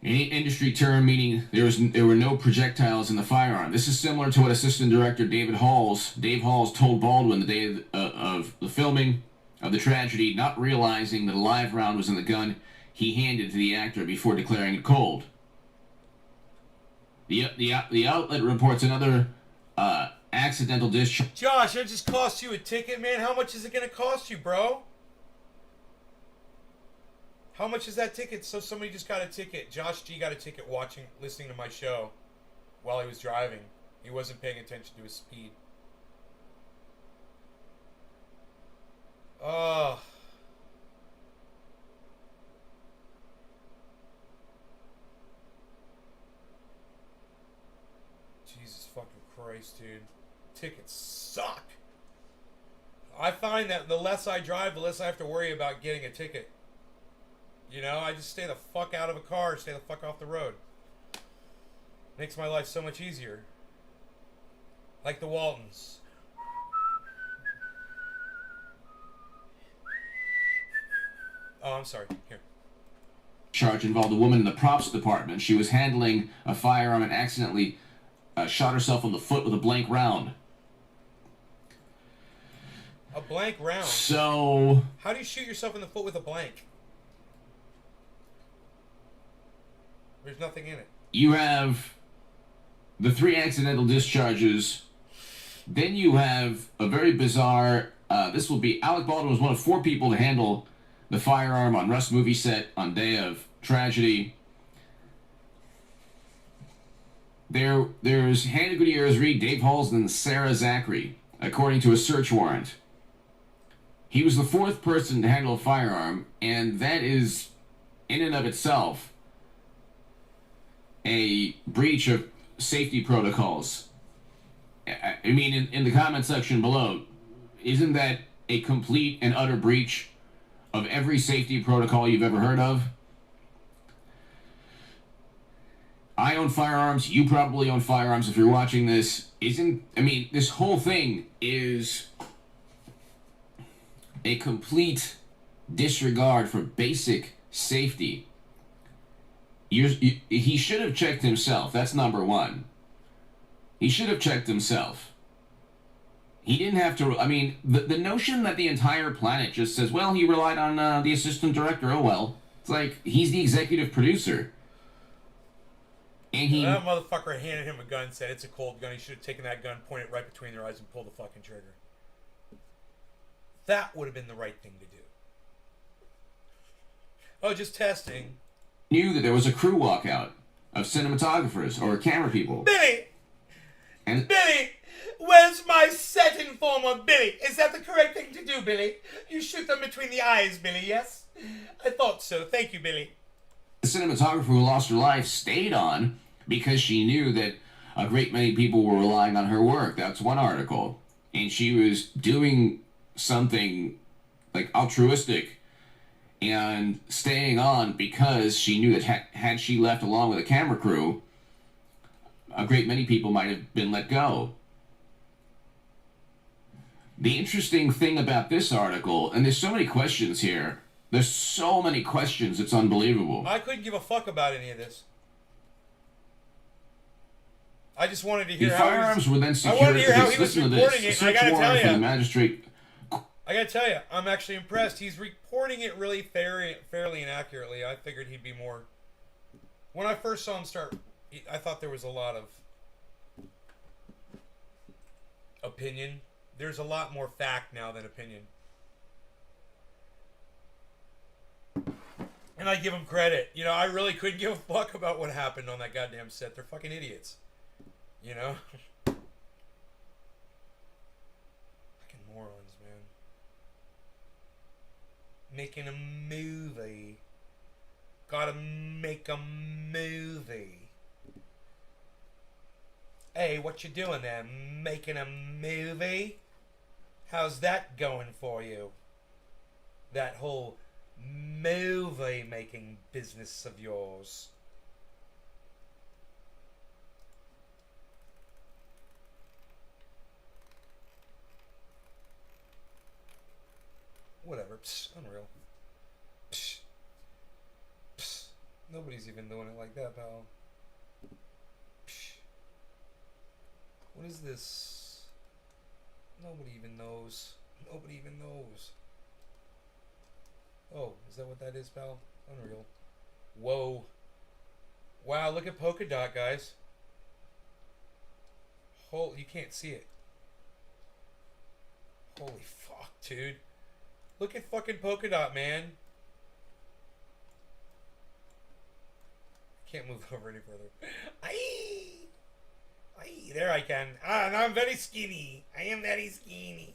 An industry term meaning there were no projectiles in the firearm. This is similar to what Assistant Director Dave Halls told Baldwin the day of the filming of the tragedy, not realizing that a live round was in the gun he handed to the actor before declaring it cold. The outlet reports another accidental discharge. Josh, that just cost you a ticket, man. How much is it going to cost you, bro? How much is that ticket? So somebody just got a ticket. Josh G got a ticket listening to my show while he was driving. He wasn't paying attention to his speed. Oh. Jesus fucking Christ, dude. Tickets suck. I find that the less I drive, the less I have to worry about getting a ticket. You know, I just stay the fuck out of a car, stay the fuck off the road. Makes my life so much easier. Like the Waltons. Oh, I'm sorry. Here. Charge involved a woman in the props department. She was handling a firearm and accidentally shot herself on the foot with a blank round. A blank round? So... How do you shoot yourself in the foot with a blank? There's nothing in it. You have the 3 accidental discharges. Then you have a very bizarre This will be Alec Baldwin was one of 4 people to handle the firearm on Rust movie set on day of tragedy. There's Hannah Gutierrez-Reed, Dave Halls, and Sarah Zachary, according to a search warrant. He was the 4th person to handle a firearm, and that is, in and of itself, a breach of safety protocols. I mean, in the comment section below, isn't that a complete and utter breach of every safety protocol you've ever heard of? I own firearms. You probably own firearms if you're watching this. This whole thing is a complete disregard for basic safety. He should have checked himself. That's number one. He should have checked himself. He didn't have to. I mean, the notion that the entire planet just says, well, he relied on the assistant director. Oh, well. It's like, he's the executive producer. And that motherfucker handed him a gun, said it's a cold gun. He should have taken that gun, pointed it right between their eyes, and pulled the fucking trigger. That would have been the right thing to do. Oh, just testing. Knew that there was a crew walkout of cinematographers or camera people. Billy! And Billy! Where's my set informer, Billy? Is that the correct thing to do, Billy? You shoot them between the eyes, Billy, yes? I thought so. Thank you, Billy. the cinematographer who lost her life stayed on because she knew that a great many people were relying on her work. That's one article. And she was doing something like altruistic and staying on because she knew that had she left along with a camera crew, a great many people might have been let go. The interesting thing about this article, and there's so many questions here, there's so many questions, it's unbelievable. I couldn't give a fuck about any of this. I just wanted to hear the how firearms were then I secured. wanted to hear how he was Listen to reporting this. it, and I Search gotta warrant tell for the you. magistrate. I gotta tell you, I'm actually impressed. He's reporting it really fairly and accurately. I figured he'd be more... When I first saw him start, I thought there was a lot of opinion. There's a lot more fact now than opinion. And I give him credit. You know, I really couldn't give a fuck about what happened on that goddamn set. They're fucking idiots. You know? Fucking morons, man. Making a movie. Gotta make a movie. Hey, what you doing there? Making a movie? How's that going for you? That whole movie making business of yours. Whatever. Psst, unreal. Psst. Psst. Nobody's even doing it like that, pal. Psst. What is this? Nobody even knows. Nobody even knows. Oh, is that what that is, pal? Unreal. Whoa. Wow, look at Polka Dot, guys. You can't see it. Holy fuck, dude. Look at fucking Polka Dot, man. Can't move over any further. Aye! Aye, there I can. Ah, now I'm very skinny. I am very skinny.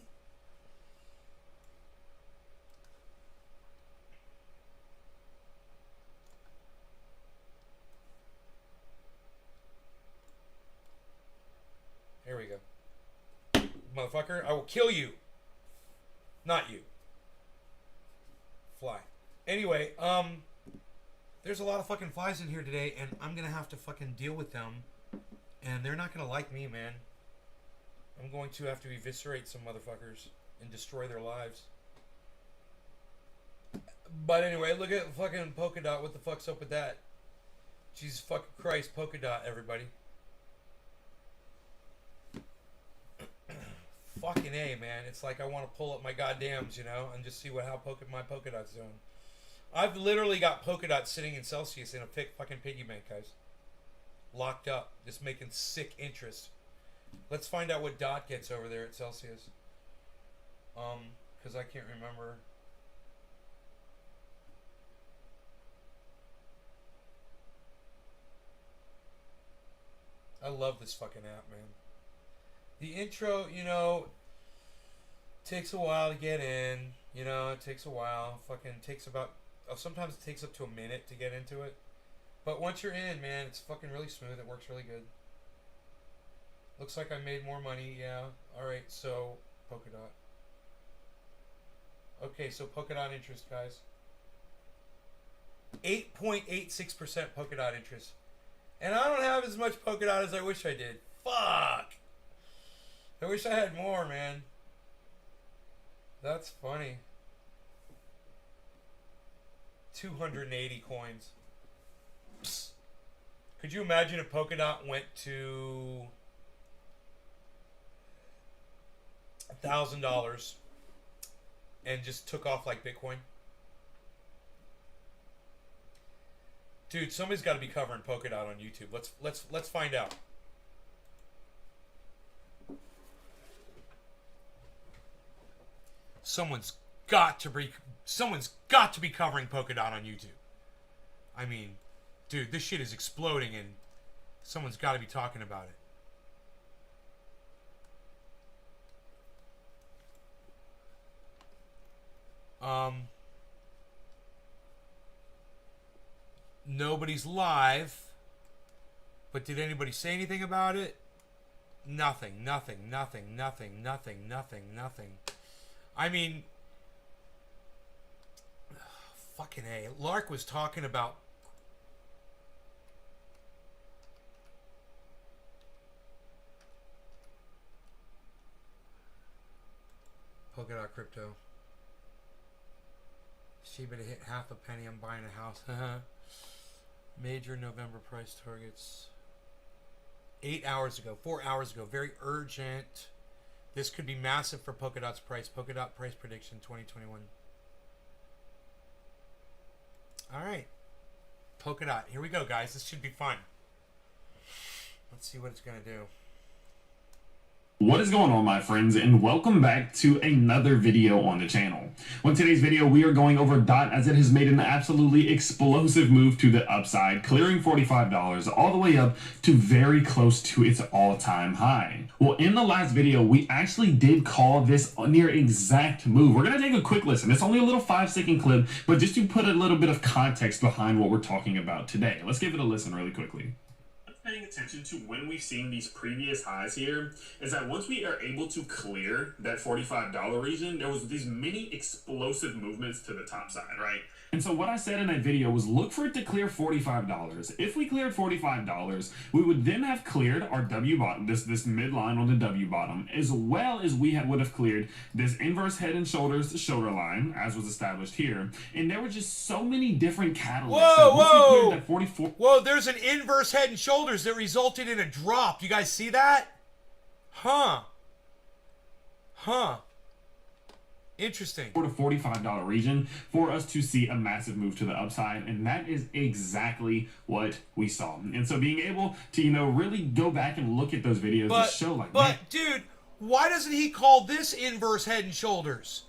Here we go. Motherfucker, I will kill you. Not you. Fly. Anyway, there's a lot of fucking flies in here today, and I'm gonna have to fucking deal with them. And they're not gonna like me, man. I'm going to have to eviscerate some motherfuckers and destroy their lives. But anyway, look at fucking Polka Dot. What the fuck's up with that? Jesus fucking Christ, Polka Dot, everybody. Fucking A, man. It's like I want to pull up my goddams, you know, and just see how my Polka Dot's doing. I've literally got Polka Dot sitting in Celsius in a fucking piggy bank, guys. Locked up, just making sick interest. Let's find out what Dot gets over there at Celsius. Because I can't remember. I love this fucking app, man. The intro, takes a while to get in. It takes a while. Fucking takes about... sometimes it takes up to a minute to get into it. But once you're in, man, it's fucking really smooth. It works really good. Looks like I made more money, yeah. Alright, so Polkadot. Okay, so Polkadot interest, guys. 8.86% Polkadot interest. And I don't have as much Polkadot as I wish I did. Fuck! I wish I had more, man. That's funny. 280 coins. Psst. Could you imagine if Polkadot went to $1,000 and just took off like Bitcoin? Dude, somebody's got to be covering Polkadot on YouTube. Let's find out. Someone's got to be covering Polkadot on YouTube. I mean, dude, this shit is exploding and someone's got to be talking about it. Nobody's live, but did anybody say anything about it? Nothing. I mean, fucking A. Lark was talking about Polkadot crypto. Shiba to hit half a penny, I'm buying a house. Major November price targets. 8 hours ago, 4 hours ago. Very urgent. This could be massive for Polkadot's price. Polkadot price prediction 2021. Alright. Polkadot. Here we go, guys. This should be fun. Let's see what it's going to do. What is going on, my friends, and welcome back to another video on the channel. On today's video, we are going over DOT as it has made an absolutely explosive move to the upside, clearing $45 all the way up to very close to its all-time high. Well, in the last video, we actually did call this near exact move. We're going to take a quick listen. It's only a little 5-second clip, but just to put a little bit of context behind what we're talking about today. Let's give it a listen really quickly. Paying attention to when we've seen these previous highs here is that once we are able to clear that $45 region, there was these mini explosive movements to the top side, right? And so what I said in that video was look for it to clear $45. If we cleared $45, we would then have cleared our W bottom, this midline on the W bottom, as well as we would have cleared this inverse head and shoulders shoulder line, as was established here. And there were just so many different catalysts. Whoa, there's an inverse head and shoulders that resulted in a drop. You guys see that? Huh. Interesting. $4 to $45 region for us to see a massive move to the upside, and that is exactly what we saw. And so being able to, really go back and look at those videos to show like, man, dude, why doesn't he call this inverse head and shoulders?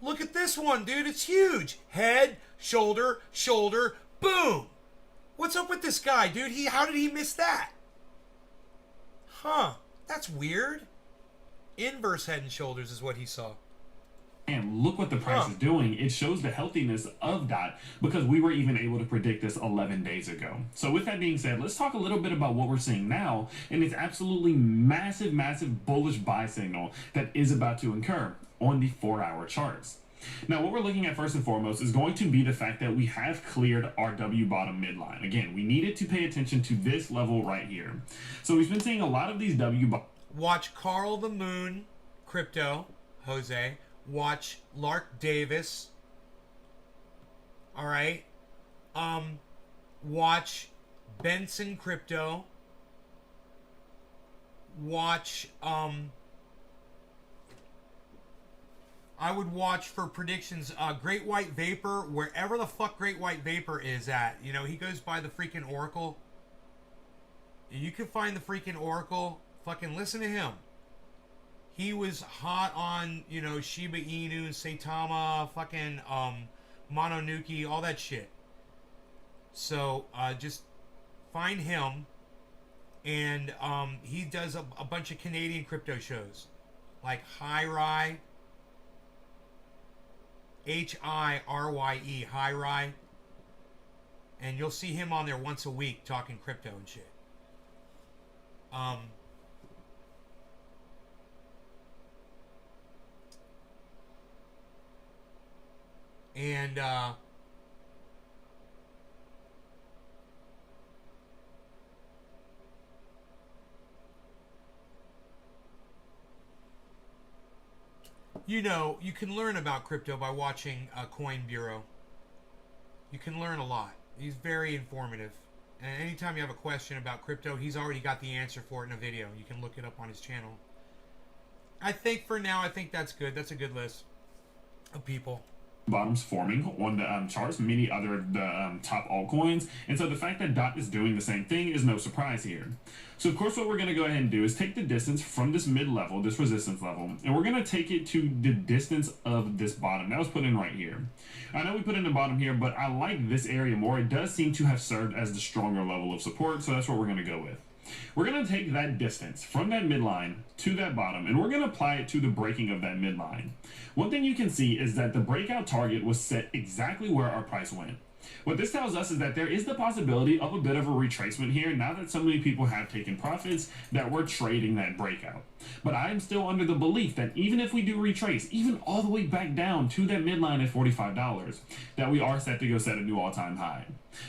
Look at this one, dude. It's huge. Head, shoulder, shoulder, boom. What's up with this guy, dude? How did he miss that? Huh. That's weird. Inverse head and shoulders is what he saw. And look what the price is doing. It shows the healthiness of DOT because we were even able to predict this 11 days ago. So with that being said, let's talk a little bit about what we're seeing now. And it's absolutely massive bullish buy signal that is about to occur on the 4-hour charts. Now, what we're looking at first and foremost is going to be the fact that we have cleared our W bottom midline. Again, we needed to pay attention to this level right here. So we've been seeing a lot of these W bottom. Watch Carl the Moon Crypto, Jose. Watch Lark Davis. All right. Watch Benson Crypto. Watch I would watch for predictions Great White Vapor, wherever the fuck Great White Vapor is at. He goes by the freaking Oracle. You can find the freaking Oracle. Fucking listen to him. he was hot on, you know, Shiba Inu, Saitama, fucking Mononuki, all that shit. So just find him, and he does a bunch of Canadian crypto shows, like Hirye, Hirye, Hirye, and you'll see him on there once a week talking crypto and shit. And you know, you can learn about crypto by watching Coin Bureau. You can learn a lot. He's very informative. And anytime you have a question about crypto, he's already got the answer for it in a video. You can look it up on his channel. I think for now, I think that's good. That's a good list of people. Bottoms forming on the charts, many other top altcoins, and so the fact that DOT is doing the same thing is no surprise here. So of course what we're going to go ahead and do is take the distance from this mid level, this resistance level, and we're going to take it to the distance of this bottom that was put in right here. I know we put in the bottom here, but I like this area more. It does seem to have served as the stronger level of support, so that's what we're going to go with. We're going to take that distance from that midline to that bottom, and we're going to apply it to the breaking of that midline. One thing you can see is that the breakout target was set exactly where our price went. What this tells us is that there is the possibility of a bit of a retracement here now that so many people have taken profits that we're trading that breakout. But I am still under the belief that even if we do retrace, even all the way back down to that midline at $45, that we are set to go set a new all-time high.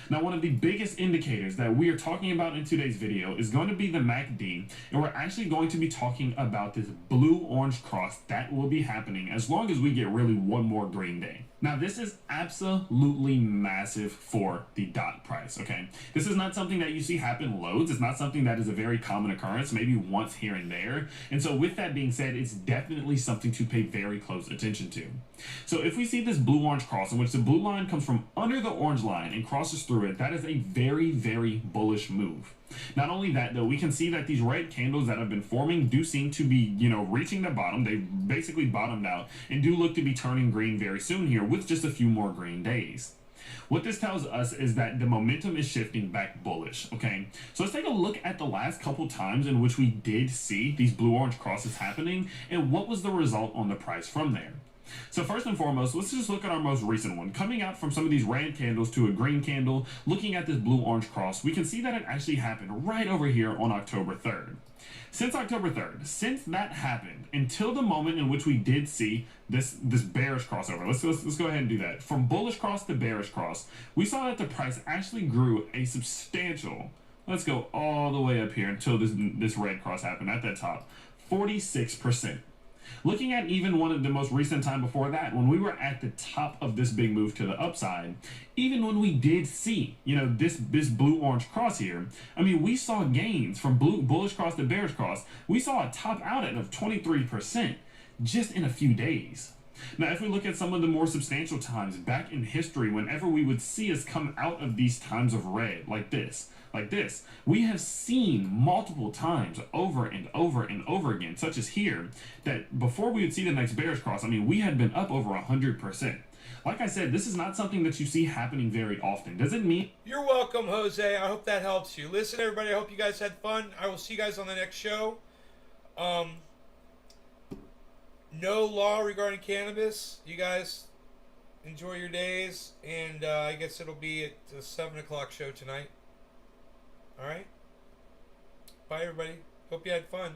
Now, one of the biggest indicators that we are talking about in today's video is going to be the MACD, and we're actually going to be talking about this blue-orange cross that will be happening as long as we get really one more green day. Now, this is absolutely massive for the DOT price, okay? This is not something that you see happen loads. It's not something that is a very common occurrence, maybe once here and there. And so with that being said, it's definitely something to pay very close attention to. So if we see this blue-orange cross in which the blue line comes from under the orange line and crosses through it, that is a very, very bullish move. Not only that, though, we can see that these red candles that have been forming do seem to be, you know, reaching the bottom. They basically bottomed out and do look to be turning green very soon here with just a few more green days. What this tells us is that the momentum is shifting back bullish, okay? So let's take a look at the last couple times in which we did see these blue-orange crosses happening and what was the result on the price from there. So first and foremost, let's just look at our most recent one. Coming out from some of these red candles to a green candle, looking at this blue-orange cross, we can see that it actually happened right over here on October 3rd. Since October 3rd, since that happened, until the moment in which we did see this bearish crossover, let's go ahead and do that. From bullish cross to bearish cross, we saw that the price actually grew a substantial, let's go all the way up here until this red cross happened at that top, 46%. Looking at even one of the most recent time before that, when we were at the top of this big move to the upside, even when we did see, you know, this blue-orange cross here, I mean, we saw gains from bullish cross to bearish cross. We saw a top out at of 23% just in a few days. Now, if we look at some of the more substantial times back in history, whenever we would see us come out of these times of red like this, we have seen multiple times over and over and over again, such as here, that before we would see the next bearish cross, I mean, we had been up over 100%. Like I said, this is not something that you see happening very often. Does it mean... You're welcome, Jose. I hope that helps you. Listen, everybody, I hope you guys had fun. I will see you guys on the next show. No law regarding cannabis. You guys enjoy your days, and I guess it'll be at the 7 o'clock show tonight. All right? Bye, everybody. Hope you had fun.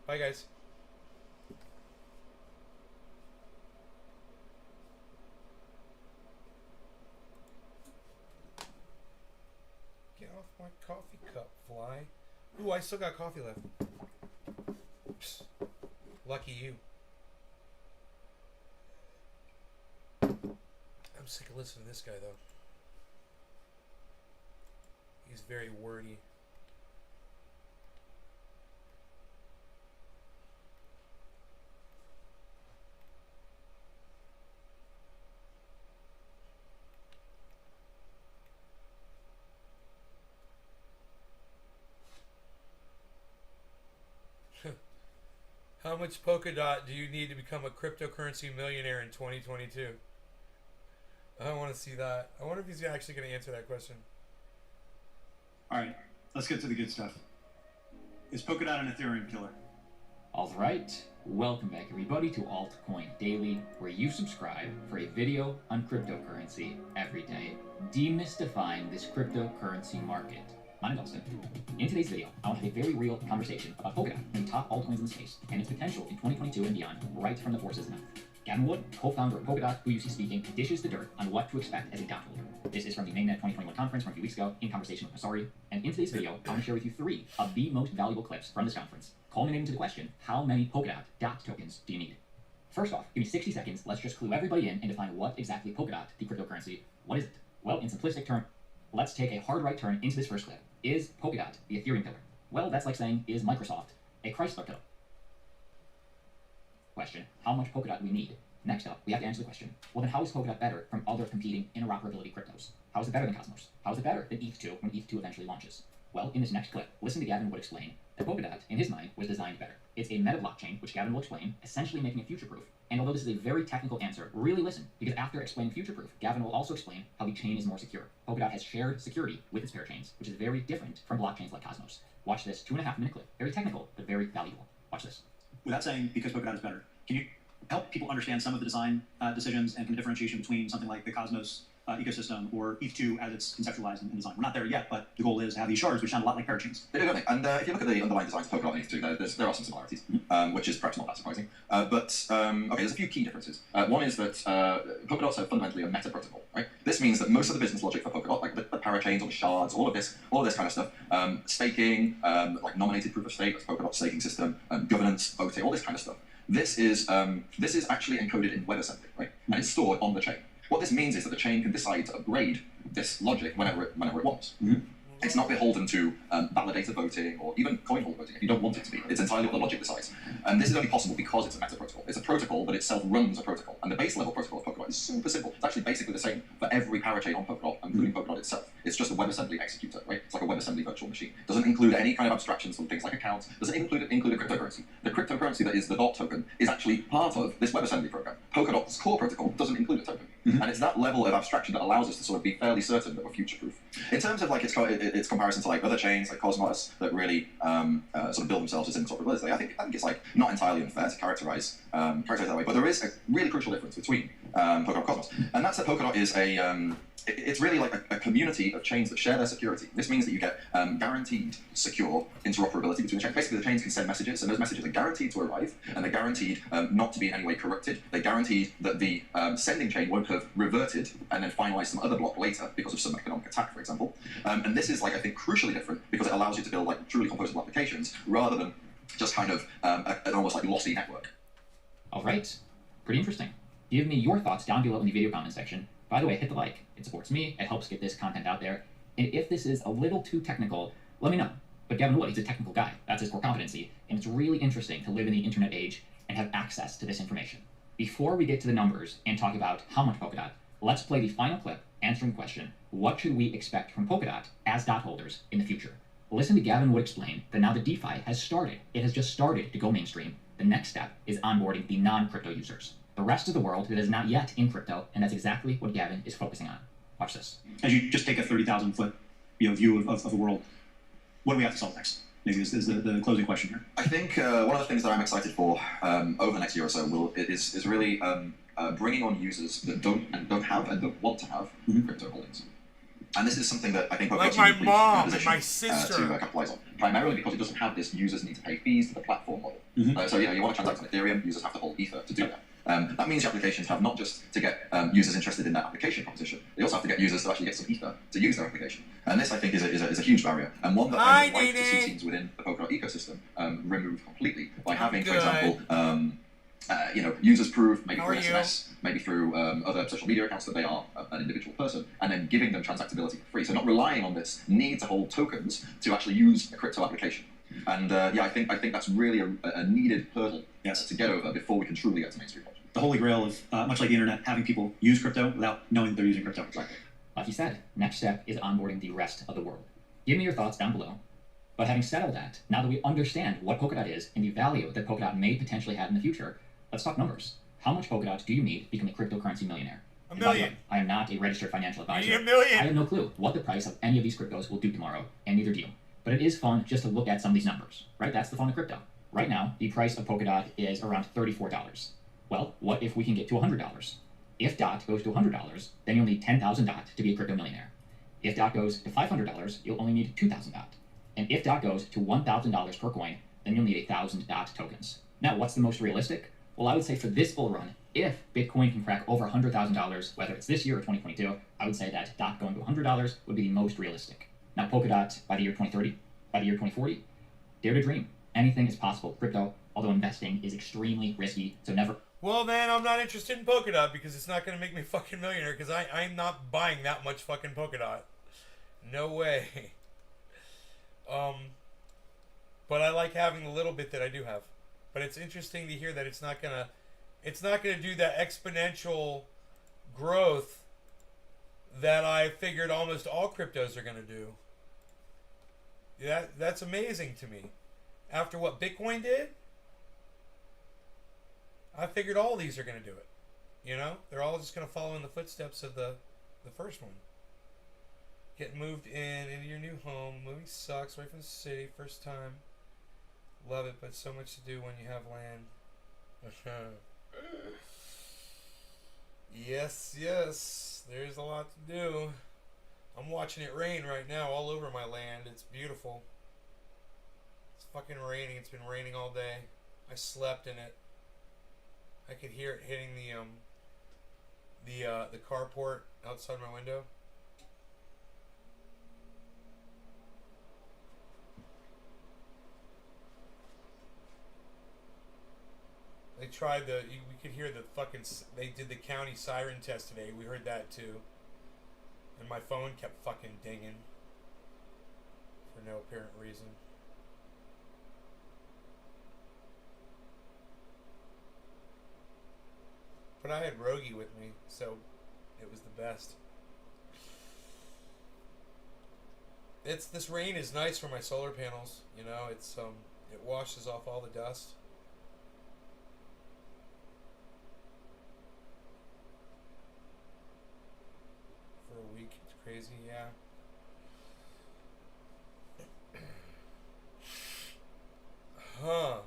Bye, guys. Get off my coffee cup, fly. Ooh, I still got coffee left. Oops. Lucky you. I'm sick of listening to this guy, though. He's very wordy. How much Polkadot do you need to become a cryptocurrency millionaire in 2022? I want to see that. I wonder if he's actually going to answer that question. All right, let's get to the good stuff. Is Polkadot an Ethereum killer? All right, welcome back everybody to Altcoin Daily, where you subscribe for a video on cryptocurrency every day, demystifying this cryptocurrency market. My name is Austin. In today's video, I want to have a very real conversation about Polkadot and the top altcoins in the space and its potential in 2022 and beyond, right from the horse's mouth. Gavin Wood, co-founder of Polkadot, who you see speaking, dishes the dirt on what to expect as a DOT holder. This is from the Mainnet 2021 conference from a few weeks ago, in conversation with Masari. And in today's video, I want to share with you 3 of the most valuable clips from this conference, culminating to the question, how many Polkadot DOT tokens do you need? First off, give me 60 seconds, let's just clue everybody in and define what exactly Polkadot, the cryptocurrency, what is it? Well, in simplistic terms, let's take a hard right turn into this first clip. Is Polkadot the Ethereum killer? Well, that's like saying, is Microsoft a Chrysler killer? Question, how much Polkadot do we need? Next up, we have to answer the question, well then how is Polkadot better from other competing interoperability cryptos? How is it better than Cosmos? How is it better than ETH2 when ETH2 eventually launches? Well, in this next clip, listen to Gavin Wood explain that Polkadot, in his mind, was designed better. It's a meta blockchain, which Gavin will explain, essentially making it future-proof. And although this is a very technical answer, really listen, because after explaining future-proof, Gavin will also explain how the chain is more secure. Polkadot has shared security with its parachains, which is very different from blockchains like Cosmos. Watch this 2.5-minute clip. Very technical, but very valuable. Watch this. Without saying because Polkadot is better, can you help people understand some of the design decisions and the differentiation between something like the Cosmos ecosystem or ETH2 as it's conceptualized in design? We're not there yet, but the goal is to have these shards, which sound a lot like parachains. They do, don't they? And if you look at the underlying designs of Polkadot and ETH2, there are some similarities, which is perhaps not that surprising. Okay, there's a few key differences. One is that Polkadot's are fundamentally a meta protocol, right? This means that most of the business logic for Polkadot, like the parachains or the shards, all of this kind of stuff, staking, like nominated proof of stake, that's Polkadot's staking system, governance, voting, all this kind of stuff. This is actually encoded in WebAssembly, right? And it's stored on the chain. What this means is that the chain can decide to upgrade this logic whenever it wants. It's not beholden to validator voting or even coin holder voting if you don't want it to be. It's entirely what the logic decides. And this is only possible because it's a meta protocol. It's a protocol that itself runs a protocol. And the base level protocol of Polkadot is super simple. It's actually basically the same for every parachain on Polkadot, including Polkadot itself. It's just a WebAssembly executor, right? It's like a WebAssembly virtual machine. Doesn't include any kind of abstractions from things like accounts. Doesn't include a cryptocurrency. The cryptocurrency that is the DOT token is actually part of this WebAssembly program. Polkadot's core protocol doesn't include a token. And it's that level of abstraction that allows us to sort of be fairly certain that we're future-proof. In terms of like its comparison to like other chains like Cosmos that really sort of build themselves as interoperability, I think it's like not entirely unfair to characterize it that way. But there is a really crucial difference between Polkadot and Cosmos, and that's that Polkadot is it's really like a community of chains that share their security. This means that you get guaranteed secure interoperability between the chains. Basically, the chains can send messages, and those messages are guaranteed to arrive, and they're guaranteed not to be in any way corrupted. They're guaranteed that the sending chain won't have reverted and then finalized some other block later because of some economic attack, for example. And this is, like, I think, crucially different because it allows you to build like truly composable applications rather than just kind of an almost like lossy network. All right, pretty interesting. Give me your thoughts down below in the video comment section. By the way, hit the like. It supports me. It helps get this content out there. And if this is a little too technical, let me know. But Gavin Wood, he's a technical guy. That's his core competency. And it's really interesting to live in the internet age and have access to this information. Before we get to the numbers and talk about how much Polkadot, let's play the final clip answering the question, what should we expect from Polkadot as DOT holders in the future? Listen to Gavin Wood explain that now that DeFi has started. It has just started to go mainstream. The next step is onboarding the non-crypto users. The rest of the world that is not yet in crypto, and that's exactly what Gavin is focusing on. Watch this. As you just take a 30,000 foot view of the world, what do we have to solve next? Maybe is the closing question here. I think one of the things that I'm excited for over the next year or so is really bringing on users that don't have and don't want to have crypto holdings. And this is something that I think like my mom and my sister to capitalize on, primarily because it doesn't have this users need to pay fees to the platform model. So you want to transact on Ethereum, users have to hold Ether to do that. That means your applications have not just to get users interested in that application proposition, they also have to get users to actually get some Ether to use their application. And this, I think, is a huge barrier, and one that I would like to see teams within the Polkadot ecosystem remove completely by having, for example, users proof, maybe through SMS, maybe through other social media accounts that they are an individual person, and then giving them transactability for free. So not relying on this need to hold tokens to actually use a crypto application. And I think that's really a needed hurdle to get over before we can truly get to mainstream. The holy grail of, much like the internet, having people use crypto without knowing that they're using crypto. Like you said, next step is onboarding the rest of the world. Give me your thoughts down below. But having said all that, now that we understand what Polkadot is and the value that Polkadot may potentially have in the future, let's talk numbers. How much Polkadot do you need to become a cryptocurrency millionaire? $1 And by the way, million. I am not a registered financial advisor. You need $1 million. I have no clue what the price of any of these cryptos will do tomorrow, and neither do you. But it is fun just to look at some of these numbers, right? That's the fun of crypto. Right now, the price of Polkadot is around $34. Well, what if we can get to $100? If DOT goes to $100, then you'll need 10,000 DOT to be a crypto millionaire. If DOT goes to $500, you'll only need 2,000 DOT. And if DOT goes to $1,000 per coin, then you'll need 1,000 DOT tokens. Now, what's the most realistic? Well, I would say for this bull run, if Bitcoin can crack over $100,000, whether it's this year or 2022, I would say that DOT going to $100 would be the most realistic. Now, Polkadot by the year 2030, by the year 2040, dare to dream. Anything is possible with crypto, although investing is extremely risky, so never... Well, then I'm not interested in Polkadot because it's not going to make me fucking millionaire because I'm not buying that much fucking Polkadot. No way. But I like having the little bit that I do have. But it's interesting to hear that it's not gonna do that exponential growth that I figured almost all cryptos are gonna do. That's amazing to me. After what Bitcoin did, I figured all these are gonna do it. You know, they're all just gonna follow in the footsteps of the first one. Getting moved into your new home. Moving sucks. Away from the city. First time. Love it, but so much to do when you have land. Yes. There's a lot to do. I'm watching it rain right now all over my land. It's beautiful. It's fucking raining. It's been raining all day. I slept in it. I could hear it hitting the carport outside my window. They tried we could hear the fucking, they did the county siren test today. We heard that too. And my phone kept fucking dinging. For no apparent reason. But I had Rogi with me, so it was the best. This rain is nice for my solar panels, you know, it washes off all the dust. For a week, it's crazy, yeah. Huh.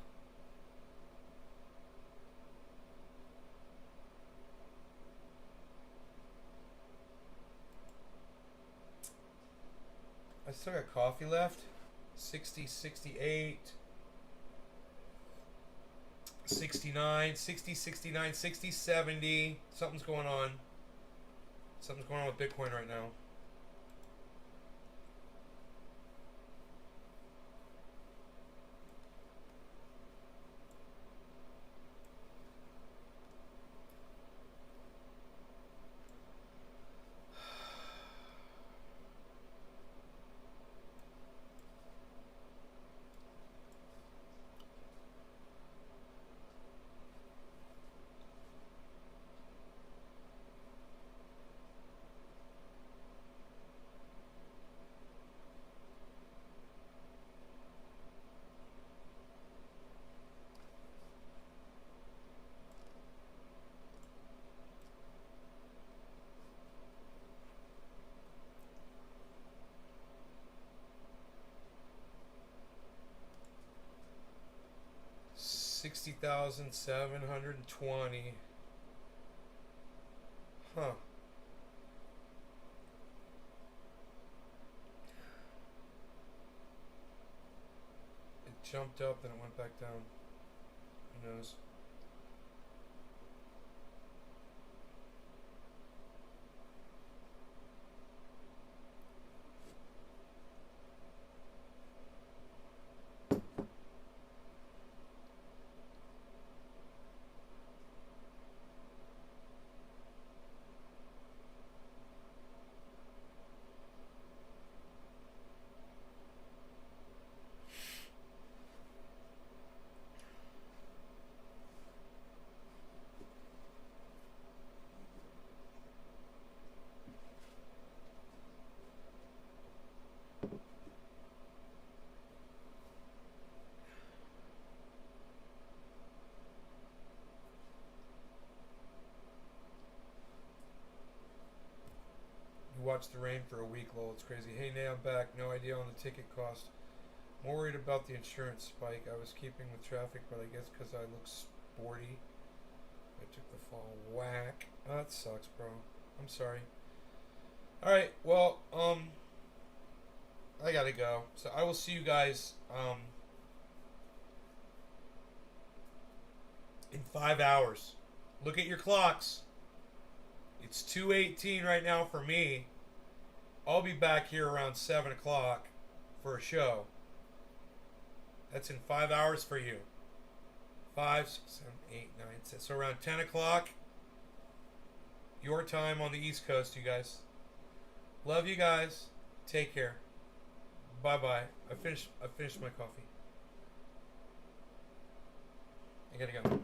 I still got coffee left. 60, 68, 69, 60, 69, 60, 70. Something's going on. Something's going on with Bitcoin right now. $60,720. Huh. It jumped up, then it went back down. Who knows? who watched the rain for a week, lol. It's crazy. Hey, Nay, I'm back. No idea on the ticket cost. More worried about the insurance spike. I was keeping with traffic, but I guess because I look sporty, I took the fall. Whack. Oh, that sucks, bro. I'm sorry. Alright, well, I gotta go. So I will see you guys, in 5 hours. Look at your clocks. It's 2:18 right now for me. I'll be back here around 7 o'clock for a show. That's in 5 hours for you. 5, 6, 7, 8, 9, 10. So around 10 o'clock, your time on the East Coast, you guys. Love you guys. Take care. Bye-bye. I finished my coffee. I gotta go.